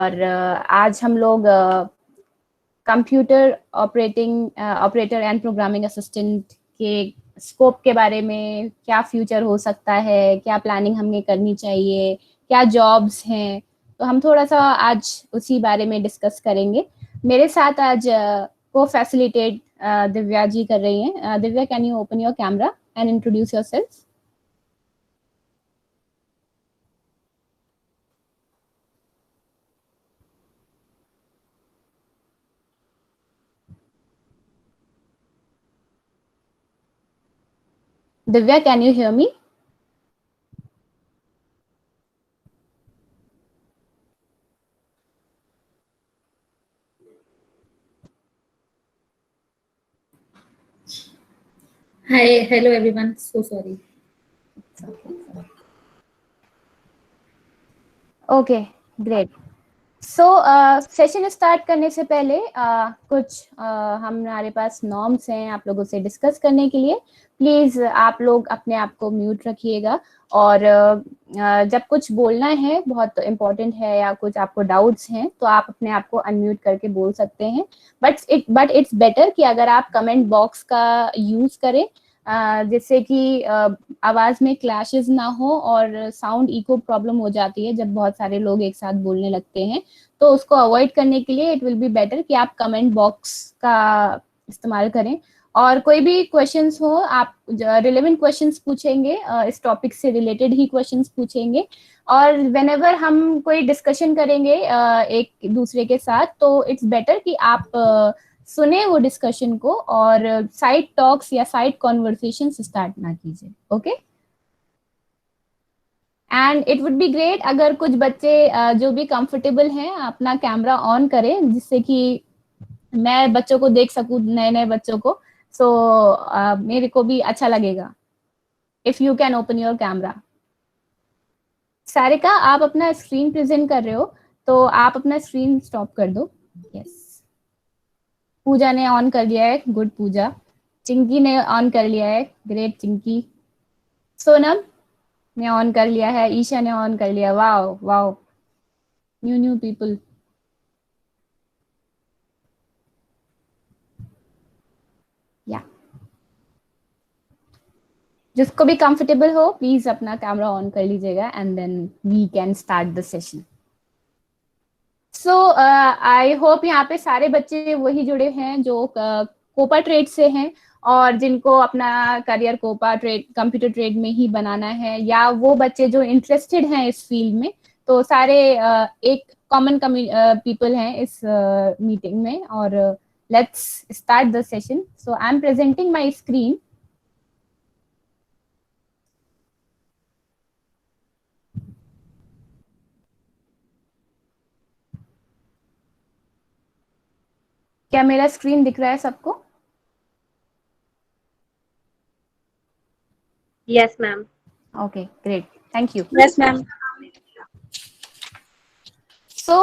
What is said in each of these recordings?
और आज हम लोग computer operator and programming assistant के स्कोप के बारे में, क्या फ्यूचर हो सकता है, क्या प्लानिंग हमें करनी चाहिए, क्या जॉब्स हैं, तो हम थोड़ा सा आज उसी बारे में डिस्कस करेंगे। मेरे साथ आज को फैसिलिटेट दिव्या जी कर रही हैं। Divya, can you open your camera and introduce yourself? Divya, can you hear me? Hi, hello everyone. So sorry. Okay, great. So session start करने से पहले कुछ हमारे पास नॉर्म्स हैं आप लोगों से डिस्कस करने के लिए। प्लीज आप लोग अपने आप को म्यूट रखिएगा, और जब कुछ बोलना है बहुत इम्पोर्टेंट है या कुछ आपको डाउट्स हैं तो आप अपने आप को अनम्यूट करके बोल सकते हैं। बट इट्स बेटर कि अगर आप कमेंट बॉक्स का यूज करें, जिससे कि आवाज में क्लैशेस ना हो और साउंड इको प्रॉब्लम हो जाती है जब बहुत सारे लोग एक साथ बोलने लगते हैं। तो उसको अवॉइड करने के लिए इट विल बी बेटर कि आप कमेंट बॉक्स का इस्तेमाल करें। और कोई भी क्वेश्चंस हो, आप रिलेवेंट क्वेश्चंस पूछेंगे, इस टॉपिक से रिलेटेड ही क्वेश्चंस पूछेंगे। और व्हेनेवर हम कोई डिस्कशन करेंगे एक दूसरे के साथ, तो इट्स बेटर कि आप सुने वो डिस्कशन को और साइड टॉक्स या साइड कॉन्वर्सेशन स्टार्ट ना कीजिए। Okay, and it would be great अगर कुछ बच्चे जो भी कंफर्टेबल हैं अपना कैमरा ऑन करें, जिससे कि मैं बच्चों को देख सकूं, नए नए बच्चों को। सो मेरे को भी अच्छा लगेगा if you can open your camera. Sarika, आप अपना स्क्रीन प्रेजेंट कर रहे हो तो आप अपना स्क्रीन स्टॉप कर दो। यस, पूजा ने ऑन कर लिया है, गुड पूजा। चिंकी ने ऑन कर लिया है, ग्रेट चिंकी। सोनम ने ऑन कर लिया है, ईशा ने ऑन कर लिया, वाओ वाओ, न्यू पीपल। या जिसको भी कंफर्टेबल हो प्लीज अपना कैमरा ऑन कर लीजिएगा and then we can start the session. So I hope यहाँ पे सारे बच्चे वही जुड़े हैं जो कोपा ट्रेड से हैं और जिनको अपना career COPA trade, computer trade में ही बनाना है, या वो बच्चे जो इंटरेस्टेड हैं इस फील्ड में। तो सारे एक कॉमन पीपल हैं इस मीटिंग में। और let's start the session. So I am presenting my screen. क्या मेरा स्क्रीन दिख रहा है सबको? Yes, ma'am. Okay, great, thank you. Yes, ma'am. सो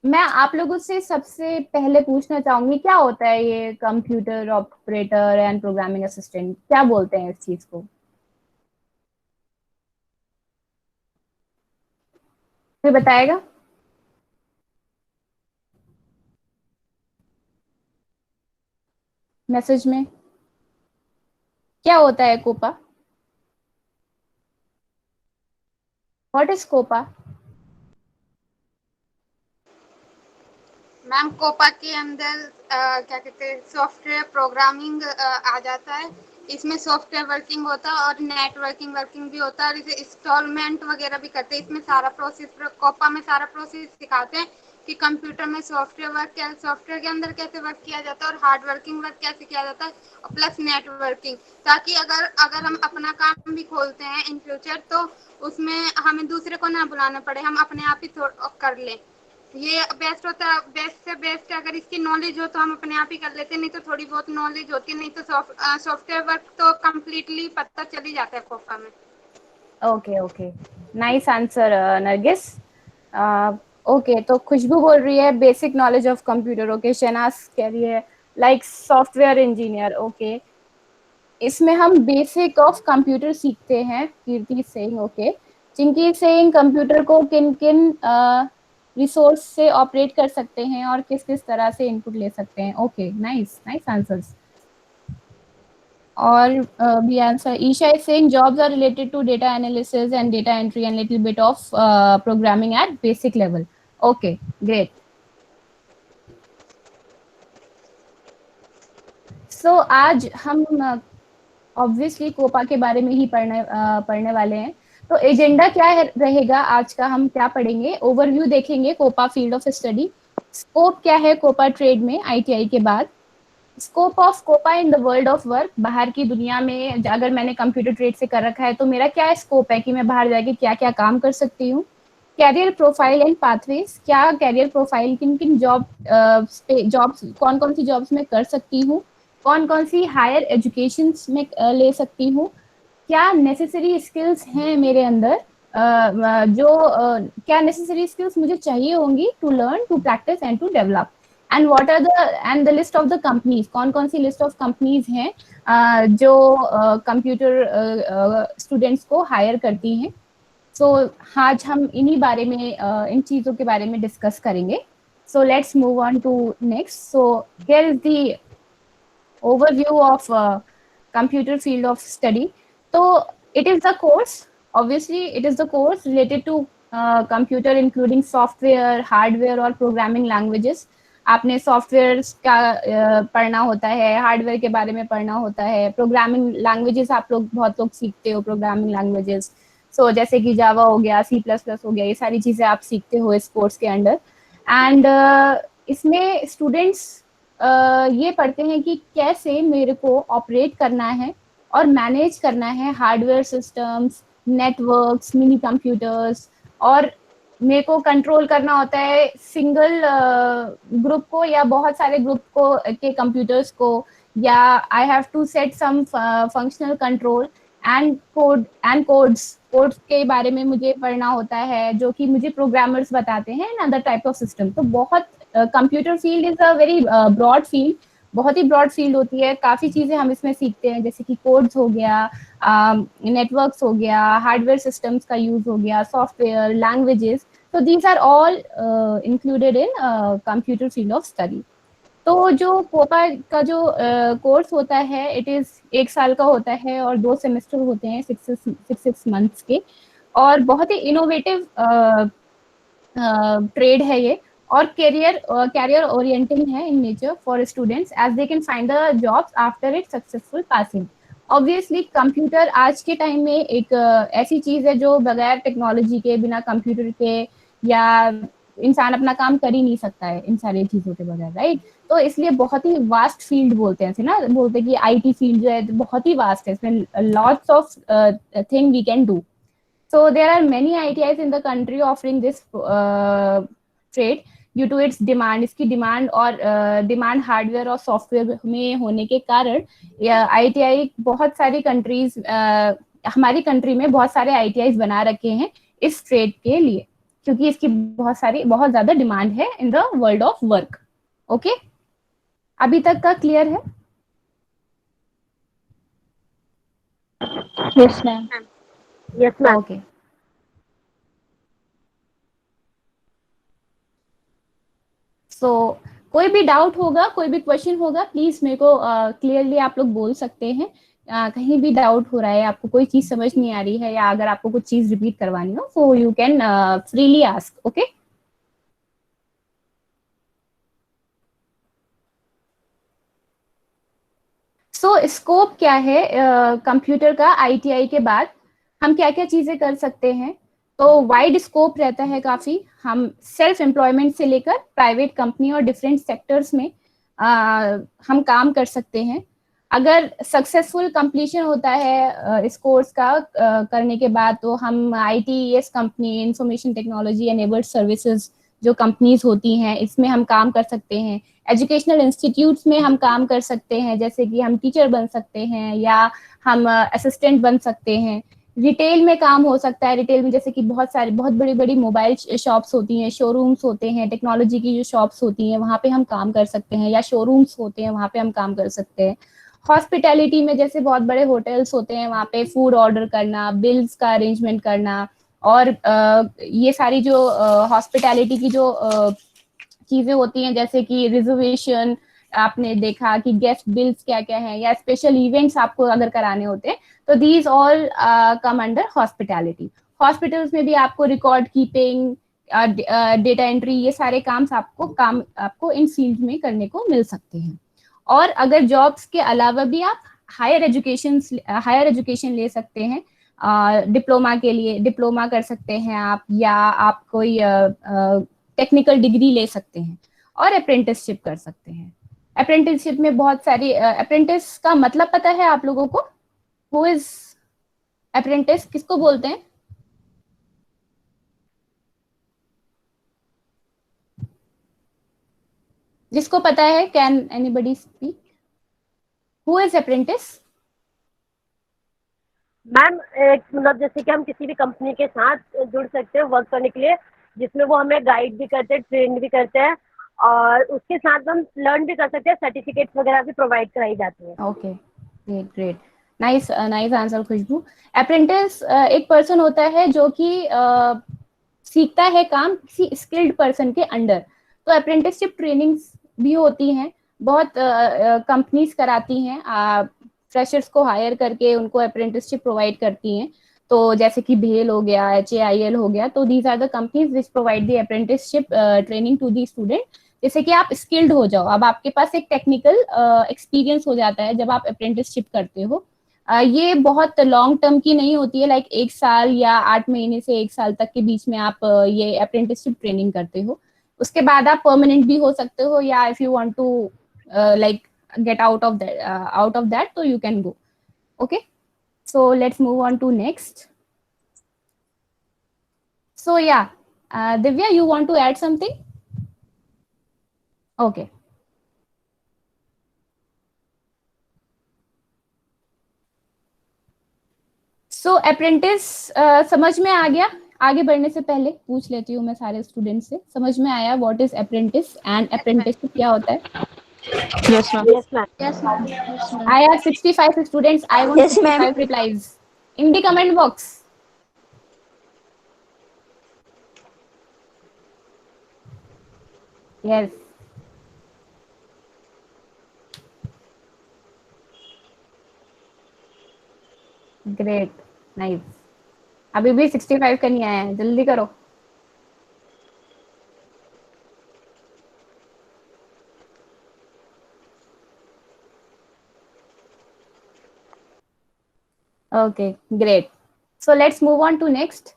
मैं आप लोगों से सबसे पहले पूछना चाहूंगी, क्या होता है ये computer operator and programming assistant? क्या बोलते हैं इस चीज को? कोई बताएगा मैसेज में? क्या होता है COPA? What is COPA? Ma'am, COPA के अंदर क्या कहते हैं, सॉफ्टवेयर प्रोग्रामिंग आ जाता है। इसमें सॉफ्टवेयर वर्किंग होता है और नेटवर्किंग वर्किंग भी होता है, और इसे इंस्टॉलमेंट वगैरह भी करते हैं। इसमें सारा प्रोसेस, कोपा में सारा प्रोसेस सिखाते हैं कि कंप्यूटर में सॉफ्टवेयर वर्क क्या, सॉफ्टवेयर के अंदर कैसे वर्क किया जाता है और हार्ड वर्किंग वर्क कैसे किया जाता है, और प्लस नेटवर्किंग, ताकि अगर अगर हम अपना काम भी खोलते हैं इन फ्यूचर तो उसमें हमें दूसरे को ना बुलाना पड़े, हम अपने आप ही कर लें। ये बेस्ट होता है, बेस्ट से बेस्ट। अगर इसकी नॉलेज हो तो हम अपने आप ही कर लेते हैं, नहीं तो थोड़ी बहुत नॉलेज होती है, नहीं तो सॉफ्टवेयर वर्क तो कम्प्लीटली पता चल ही जाता है कोपा में। Okay okay, nice answer Nargis. Okay, तो खुशबू बोल रही है basic knowledge of computer. Okay, Shahnaz कह रही है लाइक सॉफ्टवेयर इंजीनियर। ओके, इसमें हम बेसिक ऑफ कंप्यूटर सीखते हैं, कीर्ति सिंह। ओके, चिंकी सिंह कंप्यूटर को किन किन रिसोर्स से ऑपरेट कर सकते हैं और किस किस तरह से इनपुट ले सकते हैं। Okay, nice nice answers. और भी answer, Isha is saying jobs are related to data analysis and data entry and little bit of programming at basic level. Okay, great. So आज हम ऑब्वियसली कोपा के बारे में ही पढ़ने वाले हैं। तो एजेंडा क्या रहेगा आज का, हम क्या पढ़ेंगे, ओवरव्यू देखेंगे COPA field of study, scope क्या है कोपा ट्रेड में आईटीआई के बाद, scope of COPA in the world of work, बाहर की दुनिया में अगर मैंने कंप्यूटर ट्रेड से कर रखा है तो मेरा क्या स्कोप है कि मैं बाहर जाके क्या क्या काम कर सकती हूँ, कैरियर प्रोफाइल एंड पाथवेज, क्या कैरियर प्रोफाइल, किन किन जॉब्स कौन कौन सी जॉब्स में कर सकती हूँ, कौन कौन सी हायर एजुकेशन में ले सकती हूँ, क्या नेसेसरी स्किल्स हैं मेरे अंदर, क्या नेसेसरी स्किल्स मुझे चाहिए होंगी to learn, to practice and to develop, and what are the list of the companies, कौन कौन सी लिस्ट ऑफ कंपनीज हैं जो कंप्यूटर स्टूडेंट्स को हायर करती हैं। सो आज हम इन्हीं बारे में इन चीज़ों के बारे में डिस्कस करेंगे। So let's move on to next. So here is the overview of computer field of study. So it is the course, obviously it is the course related to computer including software, hardware और programming languages. आपने software का पढ़ना होता है, hardware के बारे में पढ़ना होता है, प्रोग्रामिंग लैंग्वेजेस आप लोग बहुत लोग सीखते हो, प्रोग्रामिंग लैंग्वेजेस सो जैसे कि जावा हो गया, C++ हो गया, ये सारी चीज़ें आप सीखते हो इस कोर्स के अंडर। एंड इसमें स्टूडेंट्स ये पढ़ते हैं कि कैसे मेरे को ऑपरेट करना है और मैनेज करना है hardware systems, networks, mini computers, और मेरे को कंट्रोल करना होता है सिंगल ग्रुप को या बहुत सारे ग्रुप को के कंप्यूटर्स को, या I have to set some functional control and codes के बारे में मुझे पढ़ना होता है जो कि मुझे प्रोग्रामर्स बताते हैं, and other type of system. तो बहुत computer field is a very broad field, बहुत ही ब्रॉड फील्ड होती है, काफ़ी चीज़ें हम इसमें सीखते हैं जैसे कि कोड्स हो गया, नेटवर्क्स हो गया, हार्डवेयर सिस्टम्स का यूज़ हो गया, सॉफ्टवेयर, लैंग्वेजेस, तो these are all included in computer field of study. तो जो कोपा का जो कोर्स होता है इट इज़ 1 साल का होता है और 2 सेमेस्टर होते हैं, 6 मंथ्स के, और बहुत ही इनोवेटिव ट्रेड है ये, और कैरियर ओरिएंटिंग है in nature for students as they can find the jobs after it successful passing. Obviously computer आज के टाइम में एक ऐसी चीज़ है जो बगैर टेक्नोलॉजी के, बिना कंप्यूटर के या इंसान अपना काम कर ही नहीं सकता है इन सारी चीज़ों के बगैर, राइट। तो इसलिए बहुत ही वास्ट फील्ड बोलते हैं ना, बोलते हैं कि आईटी फील्ड जो है बहुत ही वास्ट है, इसमें lots of thing we can do. So there are many ITIs in the country offering this trade due to its demand, इसकी डिमांड और डिमांड हार्डवेयर और सॉफ्टवेयर में होने के कारण ITI बहुत सारी कंट्रीज, हमारी कंट्री में बहुत सारे ITIs बना रखे हैं इस ट्रेड के लिए, क्योंकि इसकी बहुत ज़्यादा डिमांड है in the world of work. Okay, अभी तक का क्लियर है? Yes ma'am. Yes ma'am. Okay, so कोई भी डाउट होगा, कोई भी क्वेश्चन होगा, प्लीज मेरे को क्लियरली आप लोग बोल सकते हैं। कहीं भी डाउट हो रहा है, आपको कोई चीज समझ नहीं आ रही है, या अगर आपको कुछ चीज रिपीट करवानी हो, so you can freely ask. Okay, so scope क्या है कंप्यूटर का आईटीआई के बाद, हम क्या क्या चीजें कर सकते हैं? तो वाइड स्कोप रहता है काफी, हम सेल्फ एम्प्लॉयमेंट से लेकर प्राइवेट कंपनी और डिफरेंट सेक्टर्स में हम काम कर सकते हैं। अगर सक्सेसफुल कंप्लीशन होता है इस कोर्स का करने के बाद, तो हम ITS company, information technology enabled services जो कंपनीज होती हैं, इसमें हम काम कर सकते हैं। एजुकेशनल इंस्टीट्यूट्स में हम काम कर सकते हैं, जैसे कि हम टीचर बन सकते हैं या हम असिस्टेंट बन सकते हैं। रिटेल में काम हो सकता है, रिटेल में जैसे कि बहुत बड़ी बड़ी मोबाइल शॉप्स होती हैं, शोरूम्स होते हैं, टेक्नोलॉजी की जो शॉप्स होती हैं वहाँ पे हम काम कर सकते हैं, या शोरूम्स होते हैं वहाँ पे हम काम कर सकते हैं। हॉस्पिटैलिटी में जैसे बहुत बड़े होटल्स होते हैं, वहाँ पे फूड ऑर्डर करना, बिल्स का अरेंजमेंट करना, और ये सारी जो हॉस्पिटैलिटी की जो चीजें होती हैं, जैसे कि रिजर्वेशन, आपने देखा कि गेस्ट बिल्स क्या क्या हैं, या स्पेशल इवेंट्स आपको अगर कराने होते हैं, तो these all come under hospitality. Hospitals में भी आपको रिकॉर्ड कीपिंग, डेटा एंट्री, ये सारे आपको इन फील्ड में करने को मिल सकते हैं। और अगर जॉब्स के अलावा भी आप हायर एजुकेशन ले सकते हैं, डिप्लोमा के लिए डिप्लोमा कर सकते हैं आप, या आप कोई टेक्निकल डिग्री ले सकते हैं, और अप्रेंटिसशिप कर सकते हैं। अप्रेंटिसशिप में बहुत सारी, अप्रेंटिस का मतलब पता है आप लोगों को? हु इज अप्रेंटिस, किसको बोलते हैं? जिसको पता है, can anybody speak? Who is apprentice? Ma'am एक मतलब जैसे कि हम किसी भी कंपनी के साथ जुड़ सकते हैं वर्क करने के लिए, जिसमें वो हमें गाइड भी करते हैं, ट्रेन भी करते हैं, और उसके साथ हम लर्न भी कर सकते हैं, सर्टिफिकेट्स वगैरह भी प्रोवाइड कराई जाती है। Okay, great great, nice nice answer Khushbu. Apprentice एक पर्सन होता है जो कि सीखता है काम किसी स्किल्ड पर्सन के अंडर। तो अप्रेंटिसशिप ट्रेनिंग्स भी होती हैं, बहुत कंपनीज कराती हैं, फ्रेशर्स को हायर करके उनको अप्रेंटिसशिप प्रोवाइड करती हैं। तो जैसे कि भेल हो गया, HAIL हो गया, तो these are the companies which provide the apprenticeship training to the student, जैसे कि आप स्किल्ड हो जाओ, अब आपके पास एक टेक्निकल एक्सपीरियंस हो जाता है जब आप अप्रेंटिसशिप करते हो। ये बहुत लॉन्ग टर्म की नहीं होती है, लाइक 1 साल या 8 महीने से 1 साल तक के बीच में आप ये अप्रेंटिसशिप ट्रेनिंग करते हो। उसके बाद आप परमानेंट भी हो सकते हो, या if you want to like get out of that, so you can go. Okay, so let's move on to next. So yeah, Divya, you want to add something? Okay. So apprentice समझ में आ गया? आगे बढ़ने से पहले पूछ लेती हूँ मैं सारे स्टूडेंट से, समझ में आया what is apprentice and apprenticeship क्या होता है? Yes, ma'am. Yes ma'am. Yes, ma'am. Yes, ma'am. I have 65 students. I want Yes, ma'am. 65 replies in the comment box. Yes. Great, nice. अभी भी 65 का नहीं आया है, जल्दी करो। Okay, great. So let's move on to next.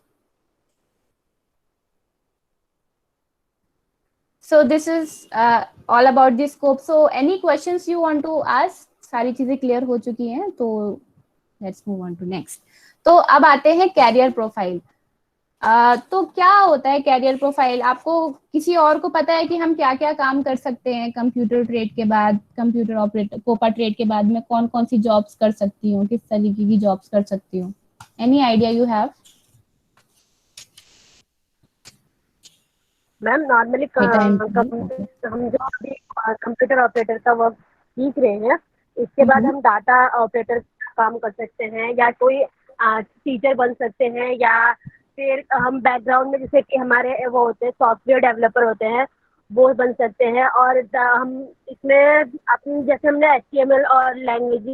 So this is all about the scope. So any questions you want to ask? सारी चीजें क्लियर हो चुकी हैं, तो let's move on to next. तो अब आते हैं कैरियर प्रोफाइल। तो क्या होता है कैरियर प्रोफाइल? आपको किसी और को पता है कि हम क्या क्या काम कर सकते हैं कंप्यूटर ट्रेड के बाद, कंप्यूटर ऑपरेटर कोपा ट्रेड के बाद मैं कौन कौन सी जॉब्स कर सकती हूँ, किस तरीके की जॉब्स कर सकती हूँ? Any idea you have? Ma'am normally हम जो अभी कंप्यूटर ऑपरेटर का वर्क सीख रहे हैं, इसके बाद हम डाटा ऑपरेटर का काम कर सकते हैं, या कोई टीचर बन सकते हैं, या फिर हम बैकग्राउंड में जैसे कि हमारे वो होते हैं सॉफ्टवेयर डेवलपर होते हैं, वो बन सकते हैं। और हम इसमें अपनी जैसे हमने HTML और लैंग्वेज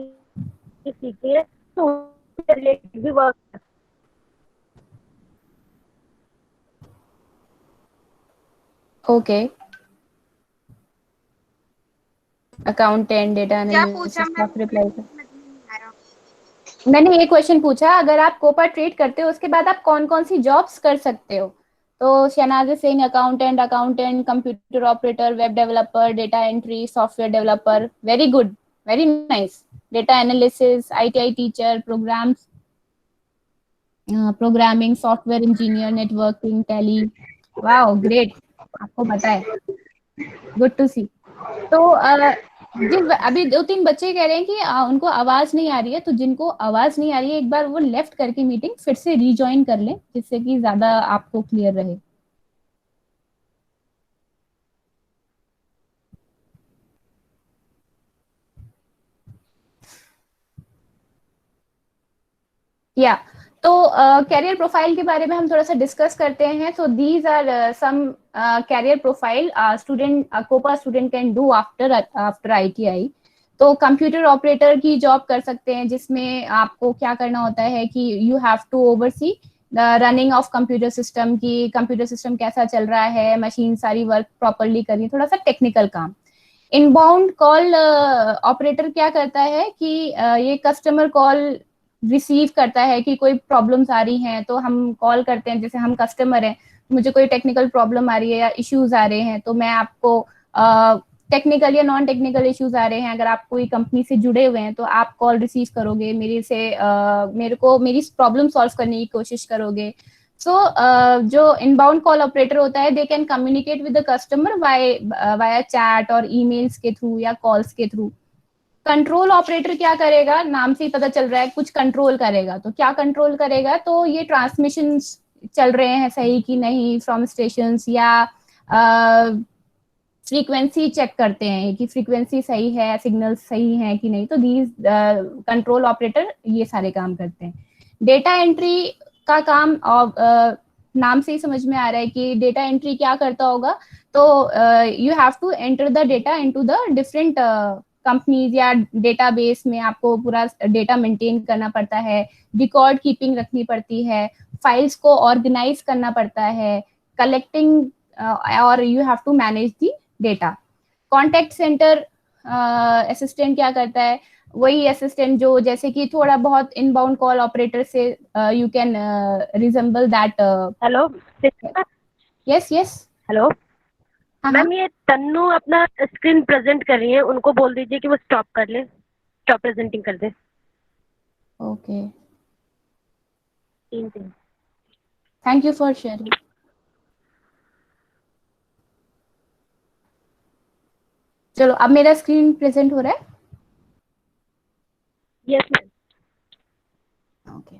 सीखी है, तो उससे रिलेटेड भी वर्क। ओके, अकाउंटेंट, डेटा क्या एनालिसिस, पूछा का रिप्लाई कर। मैम? मैंने ये क्वेश्चन पूछा, अगर आप कोपा ट्रेड करते हो उसके बाद आप कौन कौन सी जॉब्स कर सकते हो? तो Shahnaz Singh, accountant, computer operator, web developer, data entry, software developer. Very good, very nice. Data analysis, ITI teacher, programming, software engineer, networking, tally. Wow, great, आपको पता है, गुड टू सी। तो जिन अभी 2-3 बच्चे कह रहे हैं कि उनको आवाज नहीं आ रही है, तो जिनको आवाज नहीं आ रही है एक बार वो लेफ्ट करके मीटिंग फिर से रीजॉइन कर लें, जिससे कि ज्यादा आपको क्लियर रहे। या तो कैरियर प्रोफाइल के बारे में हम थोड़ा सा डिस्कस करते हैं. So these are some career profile student COPA student can do after ITI. तो कंप्यूटर ऑपरेटर की जॉब कर सकते हैं, जिसमें आपको क्या करना होता है कि you have to oversee the running of computer system, की कंप्यूटर सिस्टम कैसा चल रहा है, मशीन सारी वर्क प्रॉपरली कर रही है, थोड़ा सा टेक्निकल काम. इनबाउंड कॉल ऑपरेटर क्या करता है कि ये कस्टमर कॉल रिसीव करता है कि कोई प्रॉब्लम्स आ रही हैं, तो हम कॉल करते हैं, जैसे हम कस्टमर हैं, मुझे कोई टेक्निकल प्रॉब्लम आ रही है या इश्यूज आ रहे हैं, तो मैं आपको टेक्निकल या नॉन टेक्निकल इश्यूज आ रहे हैं, अगर आप कोई कंपनी से जुड़े हुए हैं तो आप कॉल रिसीव करोगे, मेरे को मेरी प्रॉब्लम सॉल्व करने की कोशिश करोगे. सो जो इनबाउंड कॉल ऑपरेटर होता है, they can communicate with the customer via chat और ईमेल्स के थ्रू या कॉल्स के थ्रू. कंट्रोल ऑपरेटर क्या करेगा, नाम से ही पता चल रहा है, कुछ कंट्रोल करेगा. तो क्या कंट्रोल करेगा, तो ये ट्रांसमिशन चल रहे हैं सही कि नहीं फ्रॉम स्टेशंस, या फ्रीक्वेंसी चेक करते हैं कि फ्रीक्वेंसी सही है, सिग्नल सही है कि नहीं. तो दीज कंट्रोल ऑपरेटर ये सारे काम करते हैं. डेटा एंट्री का काम नाम से ही समझ में आ रहा है कि डेटा एंट्री क्या करता होगा. तो you have to enter the data into the different companies या डेटाबेस में आपको पूरा डेटा मेंटेन करना पड़ता है, रिकॉर्ड कीपिंग रखनी पड़ती है, फाइल्स को ऑर्गेनाइज करना पड़ता है, कलेक्टिंग और you have to manage the data. Contact centre assistant क्या करता है, वही असिस्टेंट जो जैसे कि थोड़ा बहुत इनबाउंड कॉल ऑपरेटर से you can resemble that. Hello. Yes yes. Hello ma'am, ये तन्नू अपना स्क्रीन प्रेजेंट कर रही है, उनको बोल दीजिए कि वो स्टॉप कर ले, स्टॉप प्रेजेंटिंग कर दे. ओके, 3 दिन. Thank you for sharing. चलो, अब मेरा स्क्रीन प्रेजेंट हो रहा है. Yes ma'am. Okay.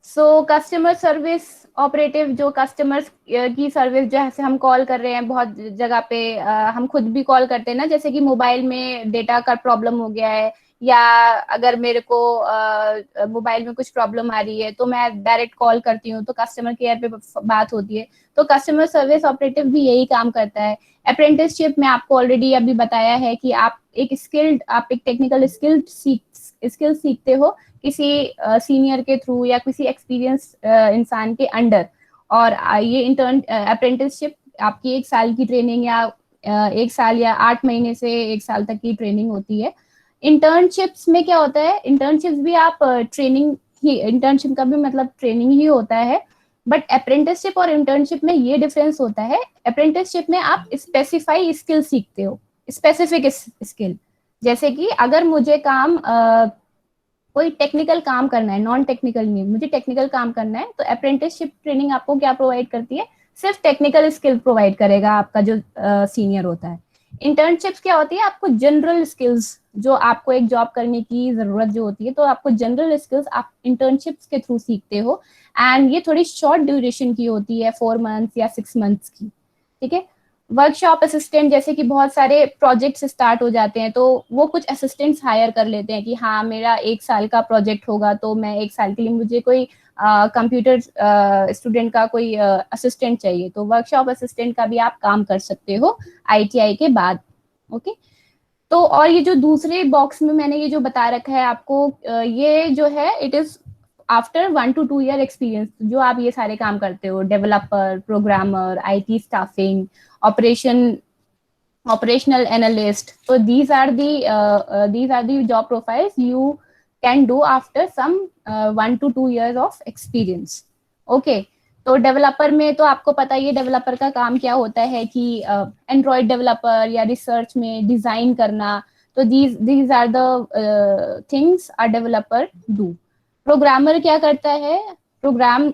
So customer service operative, जो कस्टमर्स की सर्विस जैसे हम कॉल कर रहे हैं, बहुत जगह पे हम खुद भी कॉल करते हैं ना, जैसे कि मोबाइल में डेटा का प्रॉब्लम हो गया है, या अगर मेरे को मोबाइल में कुछ प्रॉब्लम आ रही है तो मैं डायरेक्ट कॉल करती हूँ, तो कस्टमर केयर पे बात होती है. तो कस्टमर सर्विस ऑपरेटिव भी यही काम करता है. अप्रेंटिसशिप में आपको ऑलरेडी अभी बताया है कि आप एक टेक्निकल स्किल सीखते हो किसी सीनियर के थ्रू या किसी एक्सपीरियंस इंसान के अंडर. और ये अप्रेंटिसशिप आपकी 1 साल की ट्रेनिंग या 1 साल या 8 महीने से 1 साल तक की ट्रेनिंग होती है. इंटर्नशिप्स में क्या होता है, इंटर्नशिप्स भी आप ट्रेनिंग ही, इंटर्नशिप का भी मतलब ट्रेनिंग ही होता है. बट अप्रेंटिसशिप और इंटर्नशिप में ये डिफरेंस होता है, अप्रेंटिसशिप में आप स्पेसिफाई स्किल सीखते हो, स्पेसिफिक स्किल. जैसे कि अगर मुझे काम कोई टेक्निकल काम करना है, नॉन टेक्निकल नहीं, मुझे टेक्निकल काम करना है, तो अप्रेंटिसशिप ट्रेनिंग आपको क्या प्रोवाइड करती है, सिर्फ टेक्निकल स्किल प्रोवाइड करेगा आपका जो सीनियर होता है. इंटर्नशिप्स क्या होती है, आपको जनरल स्किल्स, जो आपको एक जॉब करने की जरूरत जो होती है, तो आपको जनरल स्किल्स आप इंटर्नशिप्स के थ्रू सीखते हो. एंड ये थोड़ी शॉर्ट ड्यूरेशन की होती है, 4 मंथ्स या 6 मंथ्स की. ठीक है. वर्कशॉप असिस्टेंट, जैसे कि बहुत सारे प्रोजेक्ट्स स्टार्ट हो जाते हैं, तो वो कुछ असिस्टेंट्स हायर कर लेते हैं कि हाँ मेरा 1 साल का प्रोजेक्ट होगा, तो मैं 1 साल के लिए मुझे कोई कंप्यूटर स्टूडेंट का कोई असिस्टेंट चाहिए, तो वर्कशॉप असिस्टेंट का भी आप काम कर सकते हो ITI के बाद. ओके. तो और ये जो दूसरे बॉक्स में मैंने ये जो बता रखा है आपको, ये जो है it is after 1 to 2 year experience, जो आप ये सारे काम करते हो, developer, programmer, IT staffing, operational analyst. So these are the job profiles you can do after some 1 to 2 years of experience. Okay. तो डेवलपर में तो आपको पता ही है डेवलपर का काम क्या होता है कि एंड्रॉइड डेवलपर या रिसर्च में डिजाइन करना. तो these are the things a developer do. Programmer क्या करता है, प्रोग्राम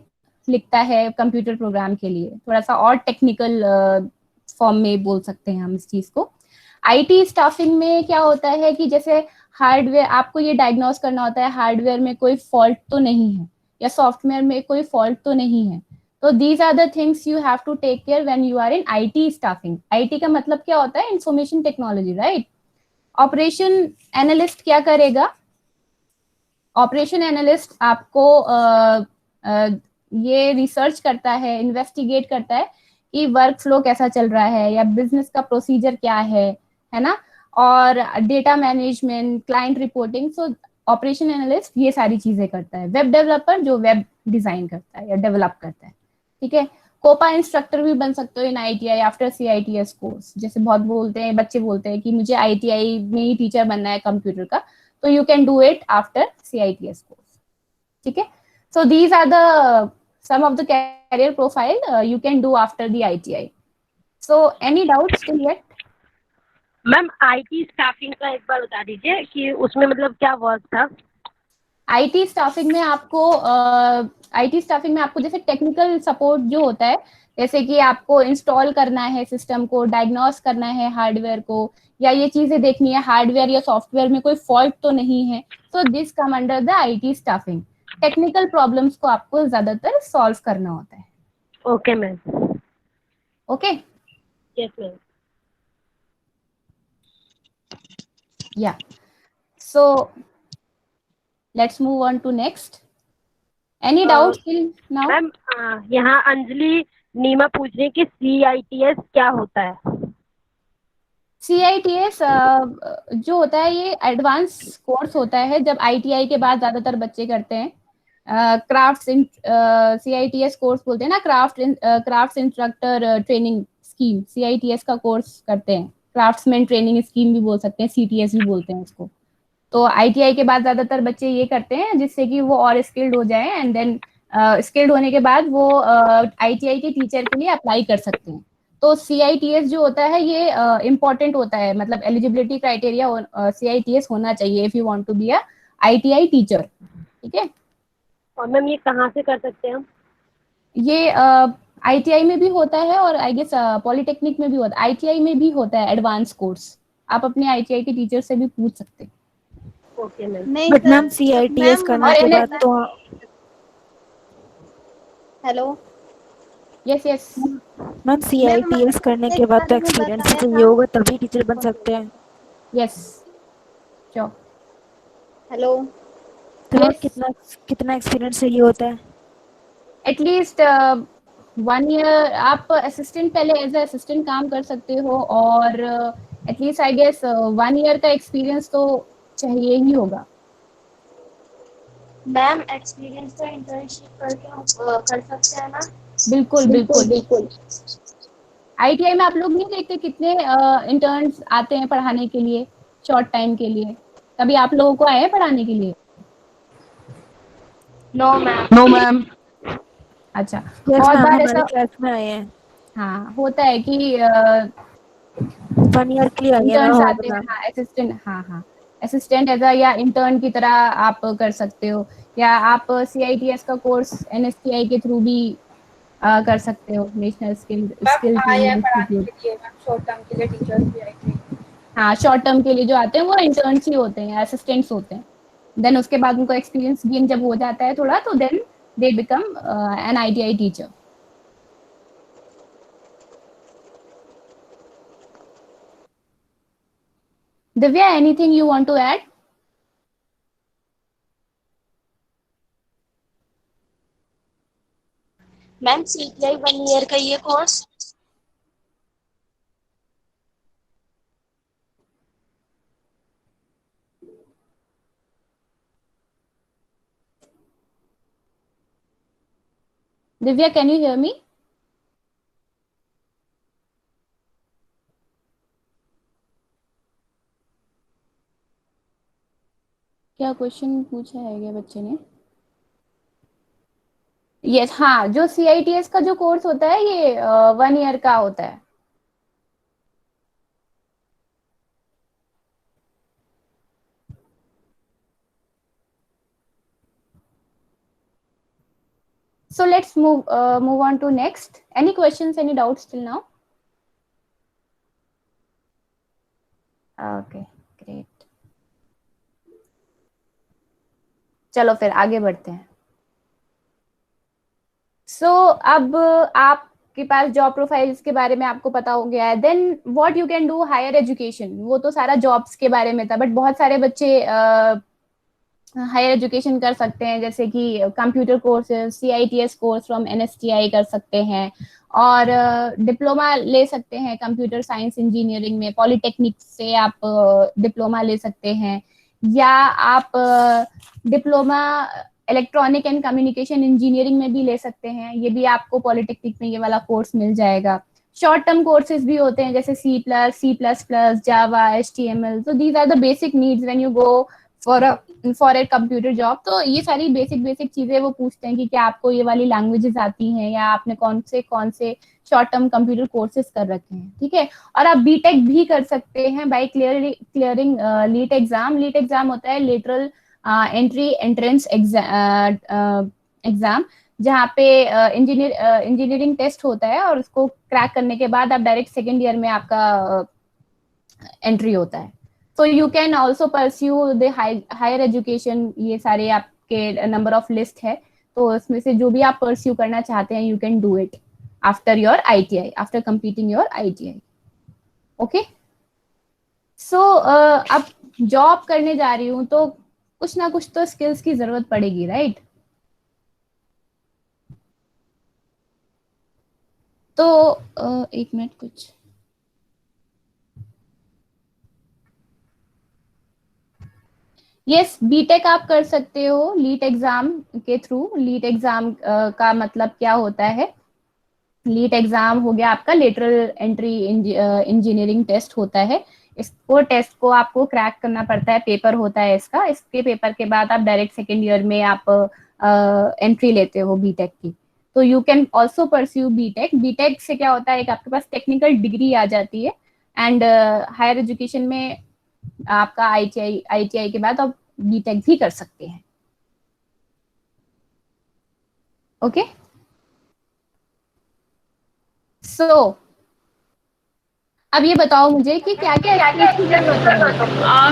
लिखता है कंप्यूटर प्रोग्राम के लिए, थोड़ा सा और टेक्निकल फॉर्म में बोल सकते हैं हम इस चीज को. IT स्टाफिंग में क्या होता है कि जैसे हार्डवेयर, आपको ये डायग्नोस करना होता है हार्डवेयर में कोई फॉल्ट तो नहीं है या सॉफ्टवेयर में कोई फॉल्ट तो नहीं है. तो these are the things you have to take care when you are in IT staffing. IT का मतलब क्या होता है, information technology, right. Operation analyst क्या करेगा? ऑपरेशन एनालिस्ट आपको ये रिसर्च करता है, इन्वेस्टिगेट करता है कि वर्क फ्लो कैसा चल रहा है या बिजनेस का प्रोसीजर क्या है ना, और डेटा मैनेजमेंट, क्लाइंट रिपोर्टिंग। सो ऑपरेशन एनालिस्ट ये सारी चीजें करता है। वेब डेवलपर जो वेब डिजाइन करता है या डेवलप करता है, ठीक है। कोपा इंस्ट्रक्टर भी बन सकते हो इन आईटीआई आफ्टर सीआईटीएस कोर्स। जैसे बहुत बोलते हैं, बच्चे बोलते हैं कि मुझे आईटीआई में ही टीचर बनना है कंप्यूटर का, तो you can do it after CITS course, ठीक है। So these are the some of the career profile you can do after the ITI. So any doubts till yet? Ma'am IT staffing का एक बार बता दीजिए कि उसमें मतलब क्या वर्क था। आईटी स्टाफिंग में आपको जैसे टेक्निकल सपोर्ट जो होता है, जैसे कि आपको इंस्टॉल करना है सिस्टम को, डायग्नोस करना है हार्डवेयर को, या ये चीजें देखनी है हार्डवेयर या सॉफ्टवेयर में कोई फॉल्ट तो नहीं है। So this come under the IT staffing. Technical problems को आपको ज्यादातर सॉल्व करना होता है। Okay ma'am. Okay, yes ma'am. या so let's move on to next. Any doubts till now? Ma'am यहाँ अंजलि नीमा पूछ रही है कि CITS क्या होता है। CITS जो होता है ये एडवांस कोर्स होता है, जब ITI के बाद ज्यादातर बच्चे करते हैं। क्राफ्ट्स CITS कोर्स बोलते हैं ना, crafts instructor training scheme, CITS का कोर्स करते हैं। क्राफ्ट्समैन ट्रेनिंग स्कीम भी बोल सकते हैं, CTS भी बोलते हैं उसको। तो ITI के बाद ज्यादातर बच्चे ये करते हैं जिससे कि वो और स्किल्ड हो जाए, एंड देन स्किल्ड होने के बाद वो ITI के टीचर के लिए अप्लाई कर सकते हैं। तो CITS जो होता है ये इम्पोर्टेंट होता है, मतलब एलिजिबिलिटी क्राइटेरिया CITS होना चाहिए if you want to be a ITI teacher, ठीक है। और मैम ये कहाँ से कर सकते हैं हम? ये ITI में भी होता है और आई गेस पॉलिटेक्निक में भी होता है। ITI में भी होता है एडवांस कोर्स, आप अपने ITI के टीचर से भी पूछ सकते हैं। Okay ma'am. नहीं बट मैम सर, CITS करने और के बाद तो hello yes yes ma'am CITS करने के बाद तो एक्सपीरियंस चाहिए होगा तभी टीचर बन सकते हैं। Yes sure. हेलो तो Yes. कितना एक्सपीरियंस चाहिए होता है? एटलीस्ट 1 year आप असिस्टेंट, पहले एज ए असिस्टेंट काम कर सकते हो, और एटलीस्ट आई गेस 1 year का एक्सपीरियंस तो चाहिए ही होगा। मैम एक्सपीरियंस तो इंटर्नशिप करके हम कर सकते हैं ना? बिल्कुल बिल्कुल। ITI में आप लोग नहीं देखते कितने इंटर्न्स आते हैं पढ़ाने के लिए, शॉर्ट टाइम के लिए? कभी आप लोगों को आए हैं पढ़ाने के लिए? No ma'am. अच्छा, यस बहुत मैम, बार हमारे ऐसा क्लास में आए हैं। हाँ होता है कि 1 year के लिए आए हैं इंटर्न्स ना आते हैं। मैम। हाँ असिस्टेंट, हाँ असिस्टेंट एज या इंटर्न की तरह आप कर सकते हो, या आप CITS का कोर्स NSTI के थ्रू भी कर सकते हो, national skill training institute. Short term के लिए टीचर्स भी आए थे। हाँ शॉर्ट टर्म के लिए जो आते हैं वो इंटर्न्स ही होते हैं, असिस्टेंट्स होते हैं। देन उसके बाद उनको एक्सपीरियंस गेन जब हो जाता है थोड़ा, तो then they become an ITI teacher. Divya, anything you want to add? Ma'am CTI 1 year का ये कोर्स? Divya, can you hear me? क्या क्वेश्चन पूछा है क्या बच्चे ने? यस, हाँ, जो CITS का जो कोर्स होता है ये 1 year का होता है। So let's move on to next. Any questions, any doubts till now? Okay, great. चलो फिर आगे बढ़ते हैं। अब आप आपके पास जॉब प्रोफाइल्स के बारे में आपको पता हो गया है, then what you can do higher education. वो तो सारा जॉब्स के बारे में था, बट बहुत सारे बच्चे हायर एजुकेशन कर सकते हैं, जैसे कि computer courses, CITS course from NSTI कर सकते हैं, और डिप्लोमा ले सकते हैं कंप्यूटर साइंस इंजीनियरिंग में, पॉलिटेक्निक से आप डिप्लोमा ले सकते हैं, या आप diploma electronic and communication engineering में भी ले सकते हैं, ये भी आपको पॉलिटेक्निक में ये वाला कोर्स मिल जाएगा। शॉर्ट टर्म कोर्सेज भी होते हैं जैसे C++, जावा, HTML। तो these are the basic needs when you go for a computer job. तो ये सारी बेसिक चीजें वो पूछते हैं कि क्या आपको ये वाली लैंग्वेजेस आती हैं, या आपने कौन से शॉर्ट टर्म कंप्यूटर कोर्सेज कर रखे हैं, ठीक है। और आप बीटेक भी कर सकते हैं बाय क्लियरिंग लीट एग्जाम। लीट एग्जाम होता है लेटरल एंट्री एंट्रेंस एग्जाम, जहाँ पे इंजीनियरिंग टेस्ट होता है, और उसको क्रैक करने के बाद आप डायरेक्ट सेकेंड ईयर में आपका एंट्री होता है। So you can also pursue the higher education। ये सारे आपके नंबर ऑफ लिस्ट है, तो उसमें से जो भी आप परस्यू करना चाहते हैं, you can do it after your ITI, after completing your ITI। Okay? So अब जॉब करने जा रही हूँ तो कुछ ना कुछ तो स्किल्स की जरूरत पड़ेगी, राइट? तो एक मिनट, कुछ यस, बीटेक आप कर सकते हो लीट एग्जाम के थ्रू। लीट एग्जाम का मतलब क्या होता है? लीट एग्जाम हो गया आपका लेटरल एंट्री इंजीनियरिंग टेस्ट होता है। इसको टेस्ट को आपको क्रैक करना पड़ता है, पेपर होता है इसका। इसके पेपर के बाद आप डायरेक्ट सेकेंड ईयर में आप एंट्री लेते हो बीटेक की। तो you can also pursue BTech. BTech से क्या होता है, एक आपके पास टेक्निकल डिग्री आ जाती है, एंड हायर एजुकेशन में आपका ITI के बाद आप बीटेक भी कर सकते हैं। ओके, सो अब ये बताओ मुझे कि क्या क्या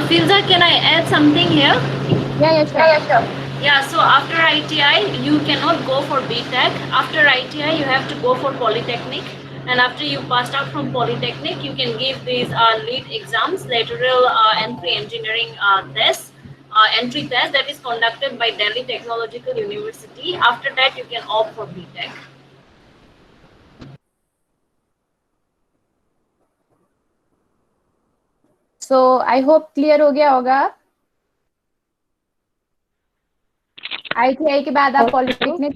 Filza, can I add something here? या Yeah, so after ITI, you cannot go for BTech. After ITI, you have to go for Polytechnic. And after you passed out from Polytechnic, you can give these LEAD exams, lateral entry engineering entry test that is conducted by Delhi Technological University. After that, you can opt for BTech. So I hope clear हो गया होगा। ITI के बाद आप polytechnic.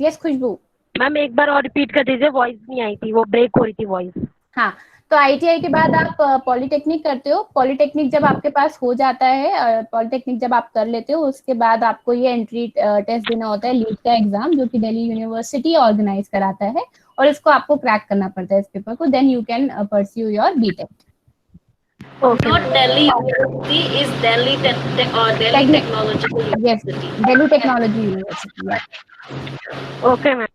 Yes खुशबू ma'am एक बार और repeat कर दीजिए, वॉइस नहीं आई थी, वो ब्रेक हो रही थी वॉइस। हाँ, तो ITI के बाद आप पॉलिटेक्निक करते हो। पॉलिटेक्निक जब आपके पास हो जाता है, पॉलिटेक्निक जब आप कर लेते हो, उसके बाद आपको ये एंट्री टेस्ट देना होता है, लीड का एग्जाम, जो कि दिल्ली यूनिवर्सिटी ऑर्गेनाइज कराता है, और इसको आपको क्रैक करना पड़ता है इस पेपर को। Then you can pursue your BTech. Not Delhi University, is Delhi Technological University. Yes, Delhi Technology University. Yeah. Okay ma'am.